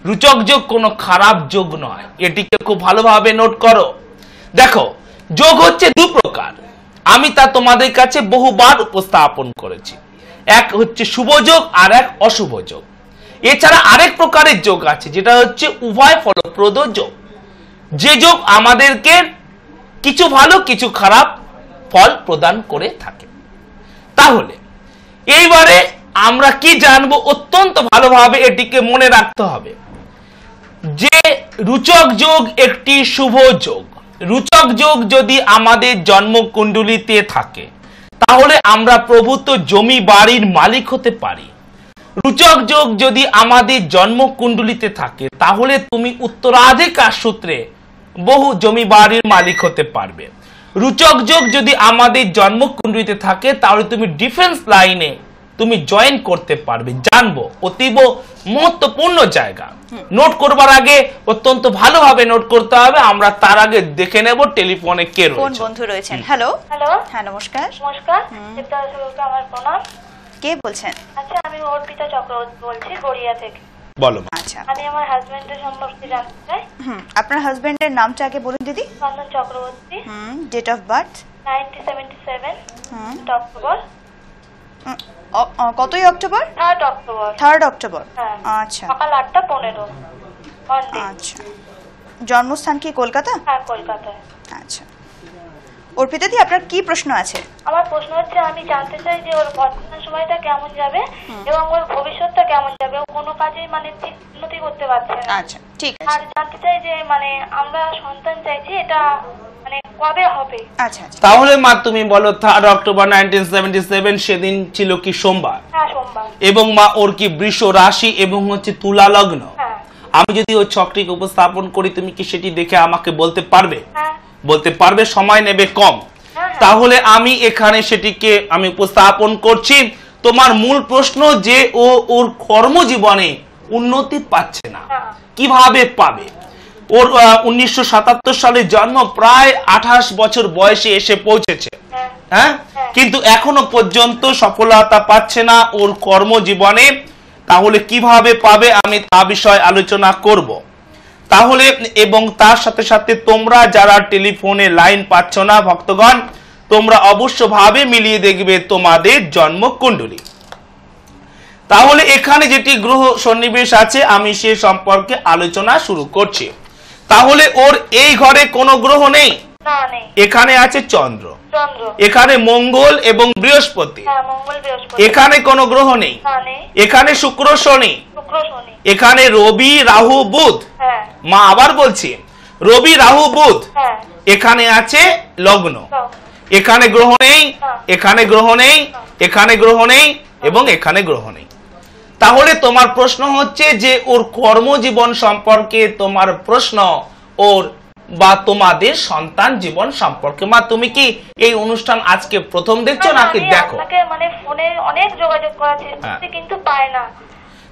রুচক যোগ কোনো খারাপ যোগ নয়, এটিকে খুব ভালোভাবে নোট করো। দেখো, যোগ হচ্ছে 2 প্রকার, আমি তা তোমাদের কাছে বহুবার উপস্থাপন করেছি। এক হচ্ছে শুভ যোগ আর এক অশুভ যোগ। এছাড়া আরেক প্রকারের যোগ আছে, যেটা হচ্ছে উভয় ফলপ্রদ যোগ। যে যোগ আমাদেরকে কিছু ভালো কিছু খারাপ ফল প্রদান করে থাকে। তাহলে এইবারে আমরা কি জানবো, অত্যন্ত ভালোভাবে এটিকে মনে রাখতে হবে যে রুচক যোগ একটি শুভ যোগ। রুচক যোগ যদি আমাদের জন্মকুণ্ডলিতে থাকে তাহলে আমরা প্রভূত জমি বাড়ির মালিক হতে পারি। রুচক যোগ যদি আমাদের জন্মকুণ্ডলিতে থাকে তাহলে তুমি উত্তরাধিকার সূত্রে বহু জমি বাড়ির মালিক হতে পারবে। রুচক যোগ যদি আমাদের জন্মকুণ্ডলিতে থাকে তাহলে তুমি ডিফেন্স লাইনে তুমি জয়েন করতে পারবে। জানবো অতীব মহত্বপূর্ণ জায়গা। নোট করবার আগে অত্যন্ত ভালোভাবে নোট করতে হবে। আমরা তার আগে দেখে নেব টেলিফোনে কে রয়েছে। কোন বন্ধু রয়েছেন? হ্যালো হ্যালো, হ্যাঁ নমস্কার। নমস্কার। আমার প্রণাম। কে বলছেন? আচ্ছা, আমি অর্পিতা চক্রবর্তী বলছি, গড়িয়া থেকে। বলো। আচ্ছা, আমি আমার হাজবেন্ডের সম্পর্কে জানতে চাই। আপনার হাজবেন্ডের নামটা আগে বলুন দিদি। Chandan Chakraborty. Date of birth? 1977 October. কতই October? 3rd October. 3rd October. হ্যাঁ, আচ্ছা সকাল 8:15 মন্ডে। আচ্ছা, জন্মস্থান কি কলকাতা? হ্যাঁ, কলকাতায়। আচ্ছা, অর্পিতা দি আপনার কি প্রশ্ন আছে? আমার প্রশ্ন হচ্ছে, আমি জানতে চাই যে ওর বর্তমান সময়টা কেমন যাবে এবং ওর ভবিষ্যৎটা কেমন যাবে। ও কোনো কাজেই মানে ঠিক উন্নতি করতে পারছে না। আচ্ছা, ঠিক আর আছে। জানতে চাই যে মানে আমরা সন্তান চাইছি, এটা মানে কবে হবে? আচ্ছা আচ্ছা, তাহলে মা তুমি বলো 3rd অক্টোবর 1977 সেদিন ছিল কি সোমবার? হ্যাঁ, সোমবার। এবং মা ওর কি বৃষ রাশি এবং হচ্ছে তুলা লগ্ন? হ্যাঁ। আমি যদি ওই ছকটিকে উপস্থাপন করি তুমি কি সেটি দেখে আমাকে বলতে পারবে? হ্যাঁ। বলতে পারবে, সময় নেবে কম। তাহলে আমি এখানে সেটিকে আমি উপস্থাপন করছি। তোমার মূল প্রশ্ন যে ওর কর্মজীবনে উন্নতি পাচ্ছে না, কিভাবে পাবে? ওর 1977 সালে জন্ম, প্রায় 28 বছর বয়সে এসে পৌঁছেছে। হ্যাঁ, কিন্তু এখনো পর্যন্ত সফলতা পাচ্ছে না ওর কর্মজীবনে। তাহলে কিভাবে পাবে আমি তা বিষয়ে আলোচনা করব। তাহলে এবং তার সাথে সাথে তোমরা যারা টেলিফোনে লাইন পাচ্ছ না ভক্তগণ, তোমরা অবশ্যভাবে মিলিয়ে দেখবে তোমাদের জন্মকুণ্ডলী। তাহলে এখানে যেটি গ্রহ সন্নিবেশ আছে আমি সে সম্পর্কে আলোচনা শুরু করছি। তাহলে ওর এই ঘরে কোনো গ্রহ নেই, না নেই। এখানে আছে চন্দ্র, চন্দ্র। এখানে মঙ্গল এবং বৃহস্পতি। হ্যাঁ, মঙ্গল বৃহস্পতি। এখানে কোনো গ্রহ নেই, না নেই। এখানে শুক্র শনি, শুক্র শনি। এখানে রবি রাহু বুধ। হ্যাঁ। মা আবার বলছি, রবি রাহু বুধ। হ্যাঁ। এখানে আছে লগ্ন, এখানে গ্রহ নেই, এখানে গ্রহ নেই, এখানে গ্রহ নেই, এবং এখানে গ্রহ নেই। তাহলে তোমার প্রশ্ন হচ্ছে যে ওর কর্মজীবন সম্পর্কে তোমার প্রশ্ন, ওর বা তোমাদের সন্তান জীবন সম্পর্কে। মা তুমি কি এই অনুষ্ঠান আজকে প্রথম দেখছো নাকি দেখো? আপনাকে মানে ফোনে অনেক যোগাযোগ করার চেষ্টা করছি কিন্তু পাই না।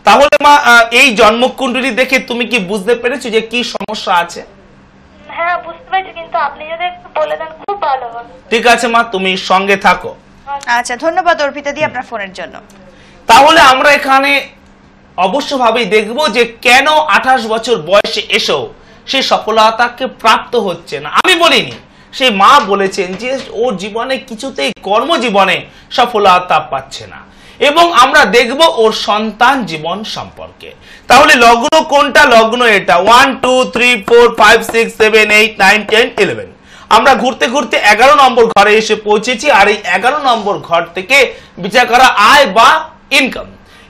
তাহলে মা এই জন্মকুণ্ডলী দেখে তুমি কি বুঝতে পেরেছো যে কি সমস্যা আছে? হ্যাঁ বুঝতে পারছি, কিন্তু আপনি যদি একটু বলে দেন খুব ভালো হয়। ঠিক আছে মা, তুমি সঙ্গে থাকো। আচ্ছা, ধন্যবাদ অর্পিতা দি আপনার ফোনের জন্য। তাহলে আমরা এখানে অবশ্যভাবেই দেখব যে কেন 28 বছর বয়সে এসেও সে সফলতাকে প্রাপ্ত হচ্ছে না। আমি বলিনি, সেই মা বলেছেন যে ওর জীবনে কিছুতেই কর্মজীবনে সফলতা পাচ্ছে না। এবং আমরা দেখব ওর সন্তান জীবন সম্পর্কে। তাহলে লগ্ন কোনটা? লগ্ন এটা 1 2 3 4 5 6 7 8 9 10 11। আমরা ঘুরতে ঘুরতে 11 নম্বর ঘরে এসে পৌঁছেছি। আর এই 11 নম্বর ঘর থেকে বিচার করা আয় বা ইনকাম,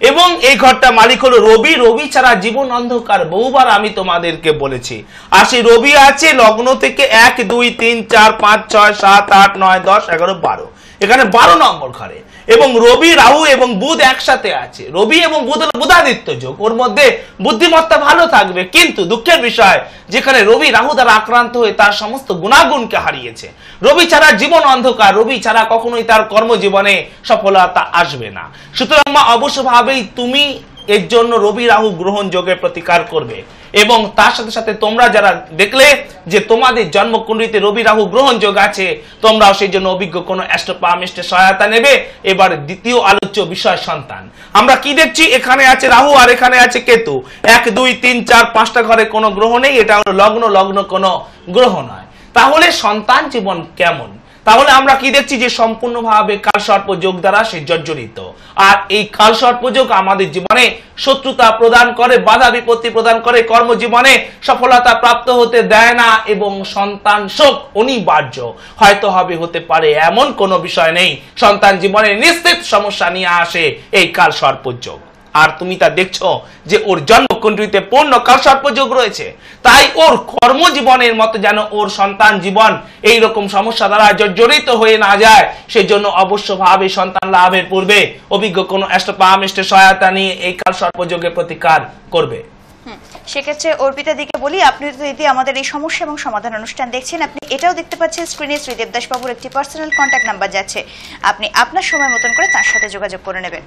এবং এই ঘরটা মালিক হলো রবি। রবি ছাড়া জীবন অন্ধকার, বহুবার আমি তোমাদেরকে বলেছি। আর সেই রবি আছে লগ্ন থেকে 1 2 3 4 5 6 7 8 9 10 11 12, এখানে 12 নম্বর ঘরে। এবং রবি রাহু এবং বুধ একসাথে আছে। রবি এবং বুধ হলো বুধাদিত্য যোগ, ওর মধ্যে বুদ্ধিমত্তা ভালো থাকবে। কিন্তু দুঃখের বিষয়, যেখানে রবি রাহু দ্বারা আক্রান্ত হয়ে তার সমস্ত গুণাগুণকে হারিয়েছে। রবি ছাড়া জীবন অন্ধকার, রবি ছাড়া কখনোই তার কর্মজীবনে সফলতা আসবে না। সুতরাং মা অবশ্যভাবেই তুমি এর জন্য রবি রাহু গ্রহণ যোগের প্রতিকার করবে। এবং তার সাথে সাথে তোমরা যারা দেখলে যে তোমাদের জন্মকুণ্ডলীতে রবি রাহু গ্রহণ যোগ আছে, তোমরাও সেই জন্য অভিজ্ঞ কোনো অ্যাস্ট্রোপামিস্টের সহায়তা নেবে। এবার দ্বিতীয় আলোচ্য বিষয় সন্তান। আমরা কি দেখছি? এখানে আছে রাহু আর এখানে আছে কেতু। 1 2 3 4 5টা ঘরে কোনো গ্রহ নেই, এটা হলো লগ্ন, লগ্ন কোনো গ্রহ নয়। তাহলে সন্তান জীবন কেমন? তাহলে আমরা কি দেখছি যে সম্পূর্ণভাবে কালসর্প যোগ দ্বারা সে জর্জরিত। আর এই কালসর্প যোগ আমাদের জীবনে শত্রুতা প্রদান করে, বাধা বিপত্তি প্রদান করে, কর্মজীবনে সফলতা প্রাপ্ত হতে দেয় না, এবং সন্তান শোক অনিবার্য। হয়তো হবে, হতে পারে, এমন কোনো বিষয় নেই। সন্তান জীবনে নিশ্চিত সমস্যা নিয়ে আসে এই কালসর্প যোগ। আর তুমি তা দেখছো যে ওর জন্মকুণ্ডলীতে পূর্ণ কালসর্প যোগ রয়েছে। তাই ওর কর্মজীবনের মতো যেন ওর সন্তান জীবন এই রকম সমস্যা দ্বারা জর্জরিত হয়ে না যায়, সেজন্য অবশ্যভাবে সন্তান লাভের পূর্বে অভিজ্ঞ কোনো অ্যাস্ট্রোপামিস্টের সহায়তা নিয়ে এই কালসর্প যোগের প্রতিকার করবে। সেক্ষেত্রে অর্পিতা দিকে বলি, আপনি তো দিদি আমাদের এই সমস্যা এবং সমাধান অনুষ্ঠান দেখছেন, আপনি এটাও দেখতে পাচ্ছেন স্ক্রিনে শ্রীদেব দাস বাবুর একটি পার্সোনাল কন্ট্যাক্ট নাম্বার যাচ্ছে। আপনি আপনার সময় মতন করে তার সাথে যোগাযোগ করে নেবেন।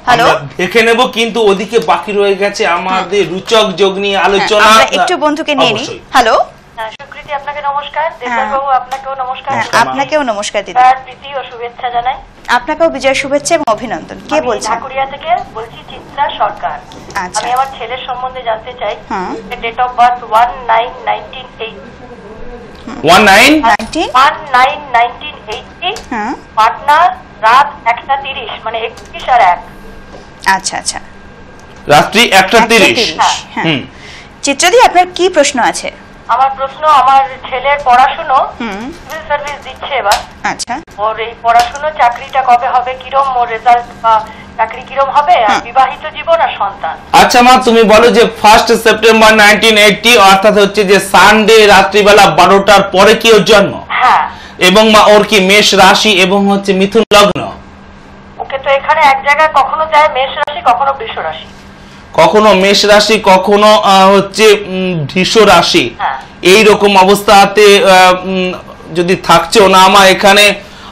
হ্যালো, দেখে নেব, কিন্তু ওদিকে বাকি রয়ে গেছে আমাদের রুচক যোগ নিয়ে আলোচনা। আমরা একটু বন্ধুকে নিয়ে নিই। হ্যালো, সুকৃতি আপনাকে নমস্কার। দেবদাস বাবু আপনাকেও নমস্কার। আপনাকেও নমস্কার দিদি। তার প্রীতি ও শুভেচ্ছা জানাই। আপনাকেও বিজয় শুভেচ্ছা এবং অভিনন্দন। কে বলছেন? ঢাকুরিয়া থেকে বলছি, চিত্রা সরকার। আচ্ছা, আমি আমার ছেলের সম্বন্ধে জানতে চাই। ডেট অফ বার্থ 1919 পাটনা, রাত 1:30, মানে 31 আর 1। আচ্ছা আচ্ছা, রাত্রি 1:30। চিত্রদি, আপনার কি প্রশ্ন আছে? আমার প্রশ্ন, আমার ছেলের পড়াশুনো, সিভিল সার্ভিস দিচ্ছে এবার। আচ্ছা, ওর এই পড়াশুনো, চাকরিটা কবে হবে, কিরম ওর রেজাল্ট বা চাকরি কিরম হবে, আর বিবাহিত জীবন আর সন্তান। আচ্ছা মা, তুমি বলো যে 1 সেপ্টেম্বর 1980 অর্থাৎ হচ্ছে যে সানডে রাত্রিবেলা 12টার পরে কি ওর জন্ম? হ্যাঁ। এবং মা ওর কি মেষ রাশি এবং হচ্ছে মিথুন লগ্ন? ওকে তো এখানে এক জায়গায় কখনো যায় মেষ রাশি, কখনো বৃষ রাশি। কখনো মেষ রাশি, কখনো হচ্ছে বৃষ রাশি। এই রকম অবস্থাতে যদি থাকছেও না মা এখানে।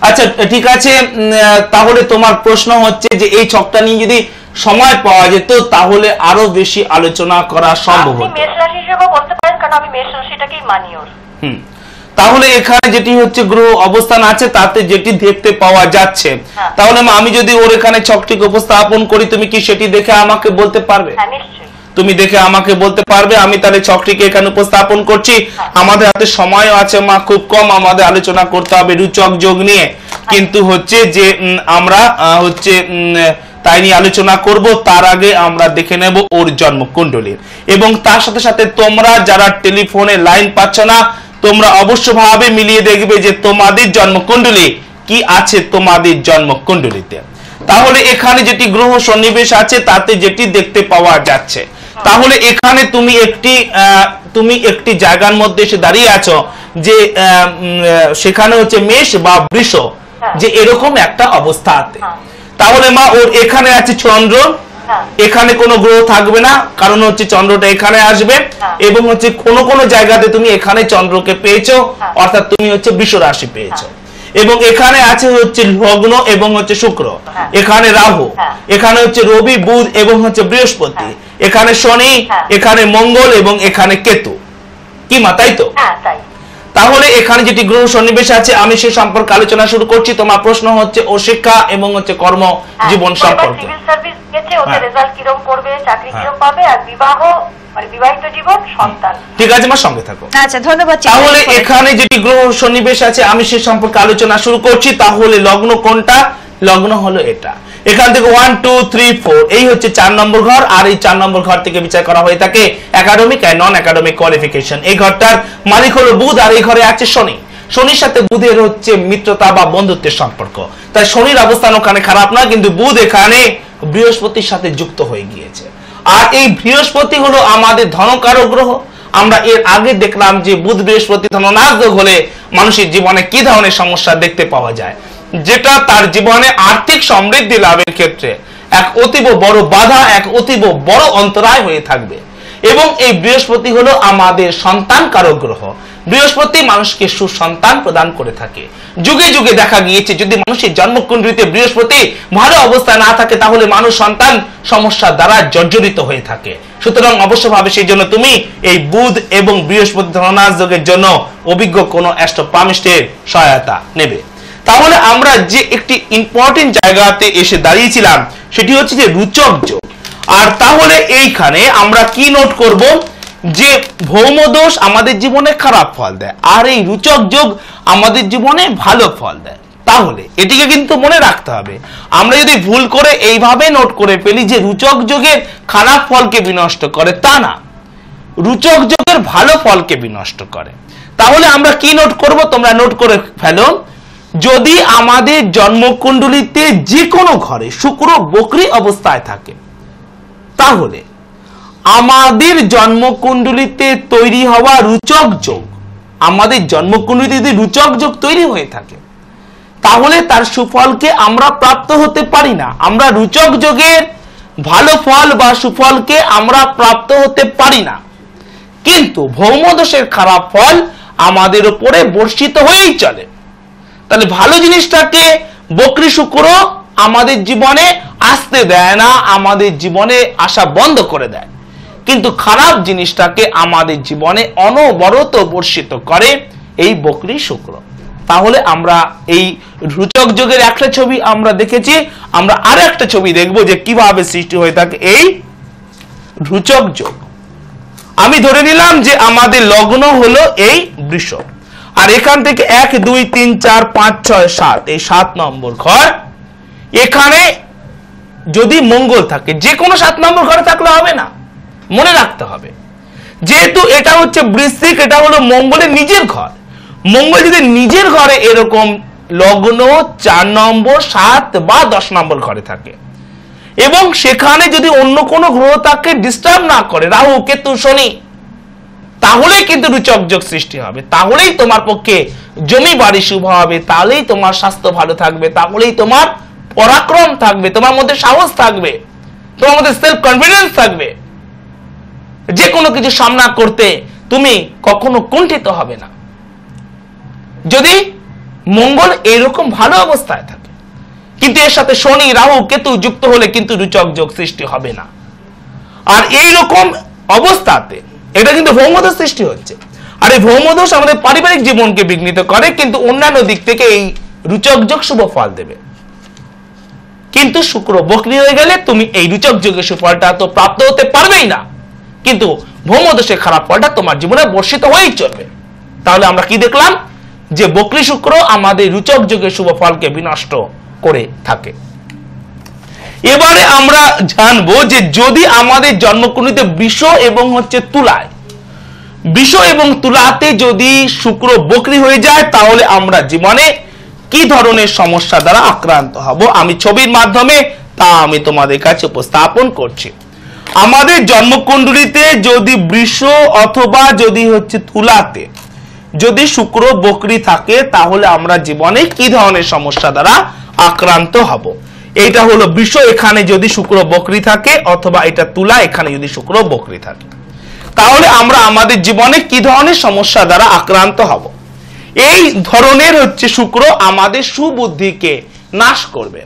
আচ্ছা ঠিক আছে, তাহলে তোমার প্রশ্ন হচ্ছে যে এই ছকটা নিয়ে যদি সময় পাওয়া যেত তাহলে আরো বেশি আলোচনা করা সম্ভব হতো। আপনি মেষ রাশি হিসেবে বলতে পারেন, কারণ আমি মেষ রাশিটাকেই মানি ওর। তাহলে এখানে যেটি হচ্ছে গ্রহ অবস্থান আছে তাতে যেটি দেখতে পাওয়া যাচ্ছে, তাহলে আমি যদি ওর এখানে ছকটিকে উপস্থাপন করি, তুমি কি সেটি দেখে আমাকে বলতে পারবে? হ্যাঁ, নিশ্চয়ই। তুমি দেখে আমাকে বলতে পারবে। আমি তাহলে ছকটিকে এখানে উপস্থাপন করছি। আমাদের হাতে সময় আছে মা খুব কম, আমাদের আলোচনা করতে হবে রুচক যোগ নিয়ে। কিন্তু হচ্ছে যে আমরা হচ্ছে তাই নিয়ে আলোচনা করব। তার আগে আমরা দেখে নেব ওর জন্মকুণ্ডলী, এবং তার সাথে সাথে তোমরা যারা টেলিফোনে লাইন পাচ্ছ না, তোমরা অবশ্যভাবে মিলিয়ে দেখবে যে তোমাদের জন্মকুণ্ডলী কি আছে তোমাদের জন্মকুণ্ডলীতে। তাহলে এখানে যেটি গ্রহ সন্নিবেশ আছে তাতে যেটি দেখতে পাওয়া যাচ্ছে, তাহলে এখানে তুমি একটি জায়গার মধ্যে এসে দাঁড়িয়ে আছো যে সেখানে হচ্ছে মেষ বা বৃষ, যে এরকম একটা অবস্থাতে। তাহলে মা ওর এখানে আছে চন্দ্র, এখানে কোনো গ্রহ থাকবে না, কারণ হচ্ছে চন্দ্রটা এখানে আসবে, এবং হচ্ছে কোন কোন জায়গাতে তুমি এখানে চন্দ্রকে পেয়েছো, অর্থাৎ তুমি হচ্ছে বৃষ রাশি পেয়েছো, এবং এখানে আছে হচ্ছে লগ্ন এবং হচ্ছে শুক্র, এখানে রাহু, এখানে হচ্ছে রবি বুধ এবং হচ্ছে বৃহস্পতি, এখানে শনি, এখানে মঙ্গল এবং এখানে কেতু। কি মা, তাই তো? তাহলে এখানে যেটি গ্রহ সন্নিবেশ আছে আমি সে সম্পর্কে আলোচনা শুরু করছি। তোমার প্রশ্ন হচ্ছে ও শিক্ষা এবং হচ্ছে কর্ম জীবন সম্পর্কে। সিভিল সার্ভিস গেছে, ওদের রেজাল্ট কিরকম করবে, চাকরি কিরকম পাবে, আর বিবাহ মানে বিবাহিত জীবন, সন্তান। ঠিক আছে মা, সঙ্গে থাকো। আচ্ছা, ধন্যবাদ। তাহলে এখানে যেটি গ্রহ সন্নিবেশ আছে আমি সে সম্পর্কে আলোচনা শুরু করছি। তাহলে লগ্ন কোনটা? লগ্ন হলো এটা। এখান থেকে 1 2 3 4 এই হচ্ছে 4 নম্বর ঘর, আর এই 4 নম্বর ঘর থেকে বিচার করা হয়ে থাকে একাডেমিক আর নন একাডেমিক কোয়ালিফিকেশন। এই ঘরটার মালিক হলো বুধ, আর এই ঘরে আছে শনি। শনির সাথে বুধের হচ্ছে মিত্রতা বা বন্ধুত্বের সম্পর্ক, তাই শনির অবস্থান ওখানে খারাপ না, কিন্তু বুধ এখানে বৃহস্পতির সাথে যুক্ত হয়ে গিয়েছে। আর এই বৃহস্পতি হলো আমাদের ধনকারক গ্রহ। আমরা এর আগে দেখলাম যে বুধ বৃহস্পতি ধননাশ যোগ হলে মানুষের জীবনে কি ধরনের সমস্যা দেখতে পাওয়া যায়, যেটা তার জীবনে আর্থিক সমৃদ্ধি লাভের ক্ষেত্রে এক অতীব বড় বাধা, এক অতীব বড় অন্তরায় হয়ে থাকবে। এবং এই বৃহস্পতি হলো আমাদের সন্তান কারক গ্রহ। বৃহস্পতি মানুষকে সুসন্তান প্রদান করে থাকে। যুগে যুগে দেখা গিয়েছে যদি মানুষের জন্মকুণ্ডলিতে বৃহস্পতি ভালো অবস্থায় না থাকে তাহলে মানুষ সন্তান সমস্যা দ্বারা জর্জরিত হয়ে থাকে। সুতরাং অবশ্যভাবে সেই জন্য তুমি এই বুধ এবং বৃহস্পতি ধননাশ যোগের জন্য অভিজ্ঞ কোনো অ্যাস্ট্রোপামিস্টের সহায়তা নেবে। তাহলে আমরা যে একটি ইম্পর্টেন্ট জায়গাতে এসে দাঁড়িয়েছিলাম সেটি হচ্ছে যে রুচক যোগ। আর তাহলে এইখানে আমরা কি নোট করব, যে ভৌমদোষ আমাদের জীবনে খারাপ ফল দেয় আর এই রুচক যোগ আমাদের জীবনে ভালো ফল দেয়। তাহলে এটিকে কিন্তু মনে রাখতে হবে। আমরা যদি ভুল করে এইভাবে নোট করে ফেলি যে রুচক যোগের খারাপ ফলকে বিনষ্ট করে, তা না, রুচক যোগের ভালো ফলকে বিনষ্ট করে। তাহলে আমরা কি নোট করব, তোমরা নোট করে ফেলো। যদি আমাদের জন্মকুণ্ডলিতে যে কোনো ঘরে শুক্র বক্রী অবস্থায় থাকে তাহলে আমাদের জন্মকুণ্ডলিতে তৈরি হওয়া রুচক যোগ, আমাদের জন্মকুণ্ডলিতে যদি রুচক যোগ তৈরি হয়ে থাকে তাহলে তার সুফলকে আমরা প্রাপ্ত হতে পারি না। আমরা রুচক যোগের ভালো ফল বা সুফলকে আমরা প্রাপ্ত হতে পারি না, কিন্তু ভৌমদোষের খারাপ ফল আমাদের উপরে বর্ষিত হয়েই চলে। তাহলে ভালো জিনিসটাকে বক্রী শুক্র আমাদের জীবনে আসতে দেয় না, আমাদের জীবনে আসা বন্ধ করে দেয়, কিন্তু খারাপ জিনিসটাকে আমাদের জীবনে অনবরত বর্ষিত করে এই বক্রী শুক্র। তাহলে আমরা এই রুচক যোগের একটা ছবি আমরা দেখেছি, আমরা আর একটা ছবি দেখব যে কিভাবে সৃষ্টি হয়ে থাকে এই রুচক যোগ। আমি ধরে নিলাম যে আমাদের লগ্ন হলো এই বৃষ, আর এখান থেকে 1 2 3 4 5 6 7 এই 7 নম্বর ঘর, এখানে যদি মঙ্গল থাকে, যে কোনো 7 নম্বর ঘরে থাকলে হবে না, মনে রাখতে হবে। যেহেতু এটা হচ্ছে বৃশ্চিক, এটা হলো মঙ্গলের নিজের ঘর। মঙ্গল যদি নিজের ঘরে এরকম লগ্ন 4 নম্বর 7 বা 10 নম্বর ঘরে থাকে এবং সেখানে যদি অন্য কোনো গ্রহ তাকে ডিস্টার্ব না করে, রাহু কেতু শনি, তাহলেই কিন্তু রুচক যোগ সৃষ্টি হবে। তাহলেই তোমার পক্ষে জমি বাড়ি শুভ হবে, তাহলেই তোমার স্বাস্থ্য ভালো থাকবে, তাহলেই তোমার পরাক্রম থাকবে, তোমার মধ্যে সাহস থাকবে, তোমার মধ্যে সেলফ কনফিডেন্স থাকবে, যে কোনো কিছু সামনা করতে তুমি কখনো কুণ্ঠিত হবে না যদি মঙ্গল এরকম ভালো অবস্থায় থাকে। কিন্তু এর সাথে শনি রাহু কেতু যুক্ত হলে কিন্তু রুচক যোগ সৃষ্টি হবে না। আর এই রকম অবস্থাতে এটা কিন্তু ভৌমদোষ সৃষ্টি হচ্ছে, আর এই ভৌমদোষ আমাদের পারিবারিক জীবনকে বিঘ্নিত করে, কিন্তু অন্যান্য দিক থেকে এই রুচক যোগ শুভ ফল দেবে। কিন্তু শুক্র বক্রী হয়ে গেলে তুমি এই রুচক যোগের সুফলটা তো প্রাপ্ত হতে পারবেই না, কিন্তু ভৌমদোষের খারাপ ফলটা তোমার জীবনে বর্ষিত হয়েই চলবে। তাহলে আমরা কি দেখলাম, যে বক্রী শুক্র আমাদের রুচক যোগের শুভ ফলকে বিনষ্ট করে থাকে। এবারে আমরা জানবো যে যদি আমাদের জন্মকুণ্ডলিতে বৃষ এবং হচ্ছে তুলায়, বৃষ এবং তুলাতে যদি শুক্র বক্রী হয়ে যায় তাহলে আমরা জীবনে কি ধরনের সমস্যা দ্বারা আক্রান্ত হব, আমি ছবির মাধ্যমে তা আমি তোমাদের কাছে উপস্থাপন করছি। আমাদের জন্মকুণ্ডলিতে যদি বৃষ অথবা যদি হচ্ছে তুলাতে যদি শুক্র বক্রী থাকে তাহলে আমরা জীবনে কি ধরনের সমস্যা দ্বারা আক্রান্ত হব। এইটা হলো বৃষ, এখানে যদি শুক্র বকরি থাকে, অথবা এটা তুলা, এখানে যদি শুক্র বকরি থাকে, তাহলে আমরা আমাদের জীবনে কি ধরনের সমস্যা দ্বারা আক্রান্ত হব? এই ধরনের হচ্ছে শুক্র আমাদের সুবুদ্ধিকে নাশ করবে।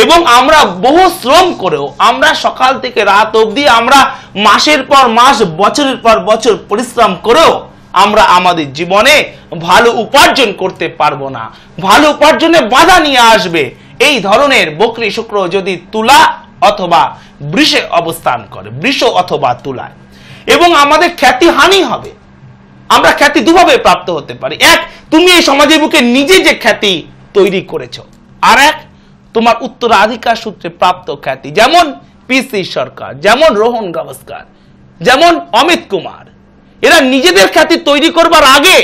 এবং আমরা বহু শ্রম করেও, আমরা সকাল থেকে রাত অবধি, আমরা মাসের পর মাস, বছরের পর বছর পরিশ্রম করেও আমরা আমাদের জীবনে ভালো উপার্জন করতে পারবো না, ভালো উপার্জনে বাধা নিয়ে আসবে এই ধরনের বকরি শুক্র যদি তুলা অথবা বৃষে অবস্থান করে, বৃষ অথবা তুলায়। এবং আমাদের খ্যাতি হানি হবে। আমরা খ্যাতি দুভাবে প্রাপ্ত হতে পারি। এক, তুমি এই সমাজের বুকে নিজে যে খ্যাতি তৈরি করেছো, আর এক তোমার উত্তরাধিকার সূত্রে প্রাপ্ত খ্যাতি, যেমন পিসি সরকার, যেমন রোহন গাভাস্কার, যেমন অমিত কুমার। এরা নিজেদের খ্যাতি তৈরি করবার আগে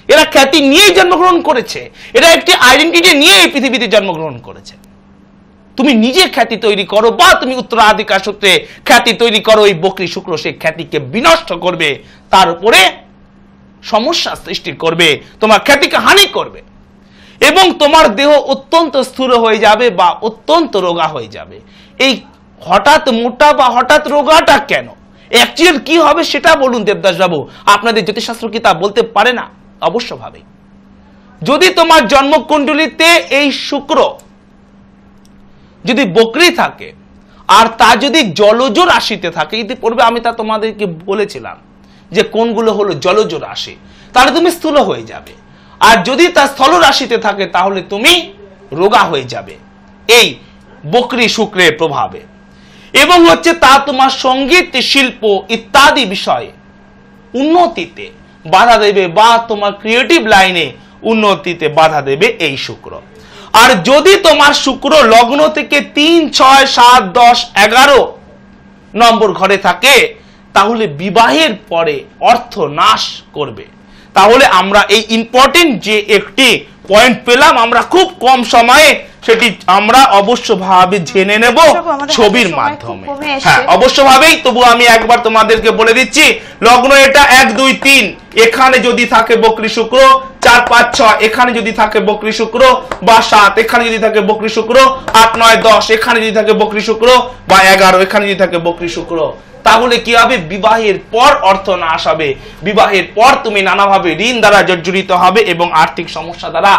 এরা খ্যাতি নিয়েই জন্মগ্রহণ করেছে, এরা একটি আইডেন্টিটি নিয়ে এই পৃথিবীতে জন্মগ্রহণ করেছে। তুমি নিজে খ্যাতি তৈরি করো বা তুমি উত্তরাধিকার সূত্রে খ্যাতি তৈরি করো, এই বকরি শুক্র সেই খ্যাতিকে বিনষ্ট করবে, তার উপরে সমস্যা সৃষ্টি করবে, তোমার খ্যাতিকে হানি করবে, এবং তোমার দেহ অত্যন্ত স্থূল হয়ে যাবে বা অত্যন্ত রোগা হয়ে যাবে। এই হঠাৎ মোটা বা হঠাৎ রোগাটা কেন, অ্যাকচুয়াল কি হবে সেটা বলুন দেবদাস বাবু। আপনাদের জ্যোতিষশাস্ত্র কি তা বলতে পারে না? অবশ্য ভাবে। যদি তোমার জন্মকুণ্ডলিতে এই শুক্র যদি বকরি থাকে, আর তা যদি জলজ রাশিতে থাকে, ইতিপূর্বে আমি তা তোমাদেরকে বলেছিলাম যে কোনগুলো হলো জলজ রাশি, তাহলে তুমি স্থূল হয়ে যাবে। আর যদি তা স্থল রাশিতে থাকে, তাহলে তুমি রোগা হয়ে যাবে এই বকরি শুক্রের প্রভাবে। এবং হচ্ছে তা তোমার সঙ্গীত, শিল্প ইত্যাদি বিষয়ে উন্নতিতে বাধা দেবে, বা তোমার ক্রিয়েটিভ লাইনে উন্নতিতে বাধা দেবে এই শুক্র। আর যদি তোমার শুক্র লগ্ন থেকে 3, 6, 7, 10, 11 নম্বর ঘরে থাকে, তাহলে বিবাহের পরে অর্থ নাশ করবে। তাহলে আমরা এই ইম্পর্টেন্ট যে একটি পয়েন্ট পেলাম, আমরা খুব কম সময়ে সেটি আমরা অবশ্যভাবে জেনে নেব ছবির মাধ্যমে। হ্যাঁ, অবশ্যভাবেই। তবু আমি একবার তোমাদেরকে বলে দিচ্ছি, লগ্ন এটা 1, 2, 3, এখানে যদি থাকে বকরি শুক্র, 4, 5, 6 এখানে যদি থাকে বকরি শুক্র, বা 7 এখানে যদি থাকে বকরি শুক্র, 8, 9, 10 এখানে যদি থাকে বকরি শুক্র, বা 11 এখানে যদি থাকে বকরি শুক্র, তাহলে কি হবে? বিবাহের পর অর্থ নাশ হবে, বিবাহের পর তুমি নানাভাবে ঋণ দ্বারা জর্জরিত হবে এবং আর্থিক সমস্যা দ্বারা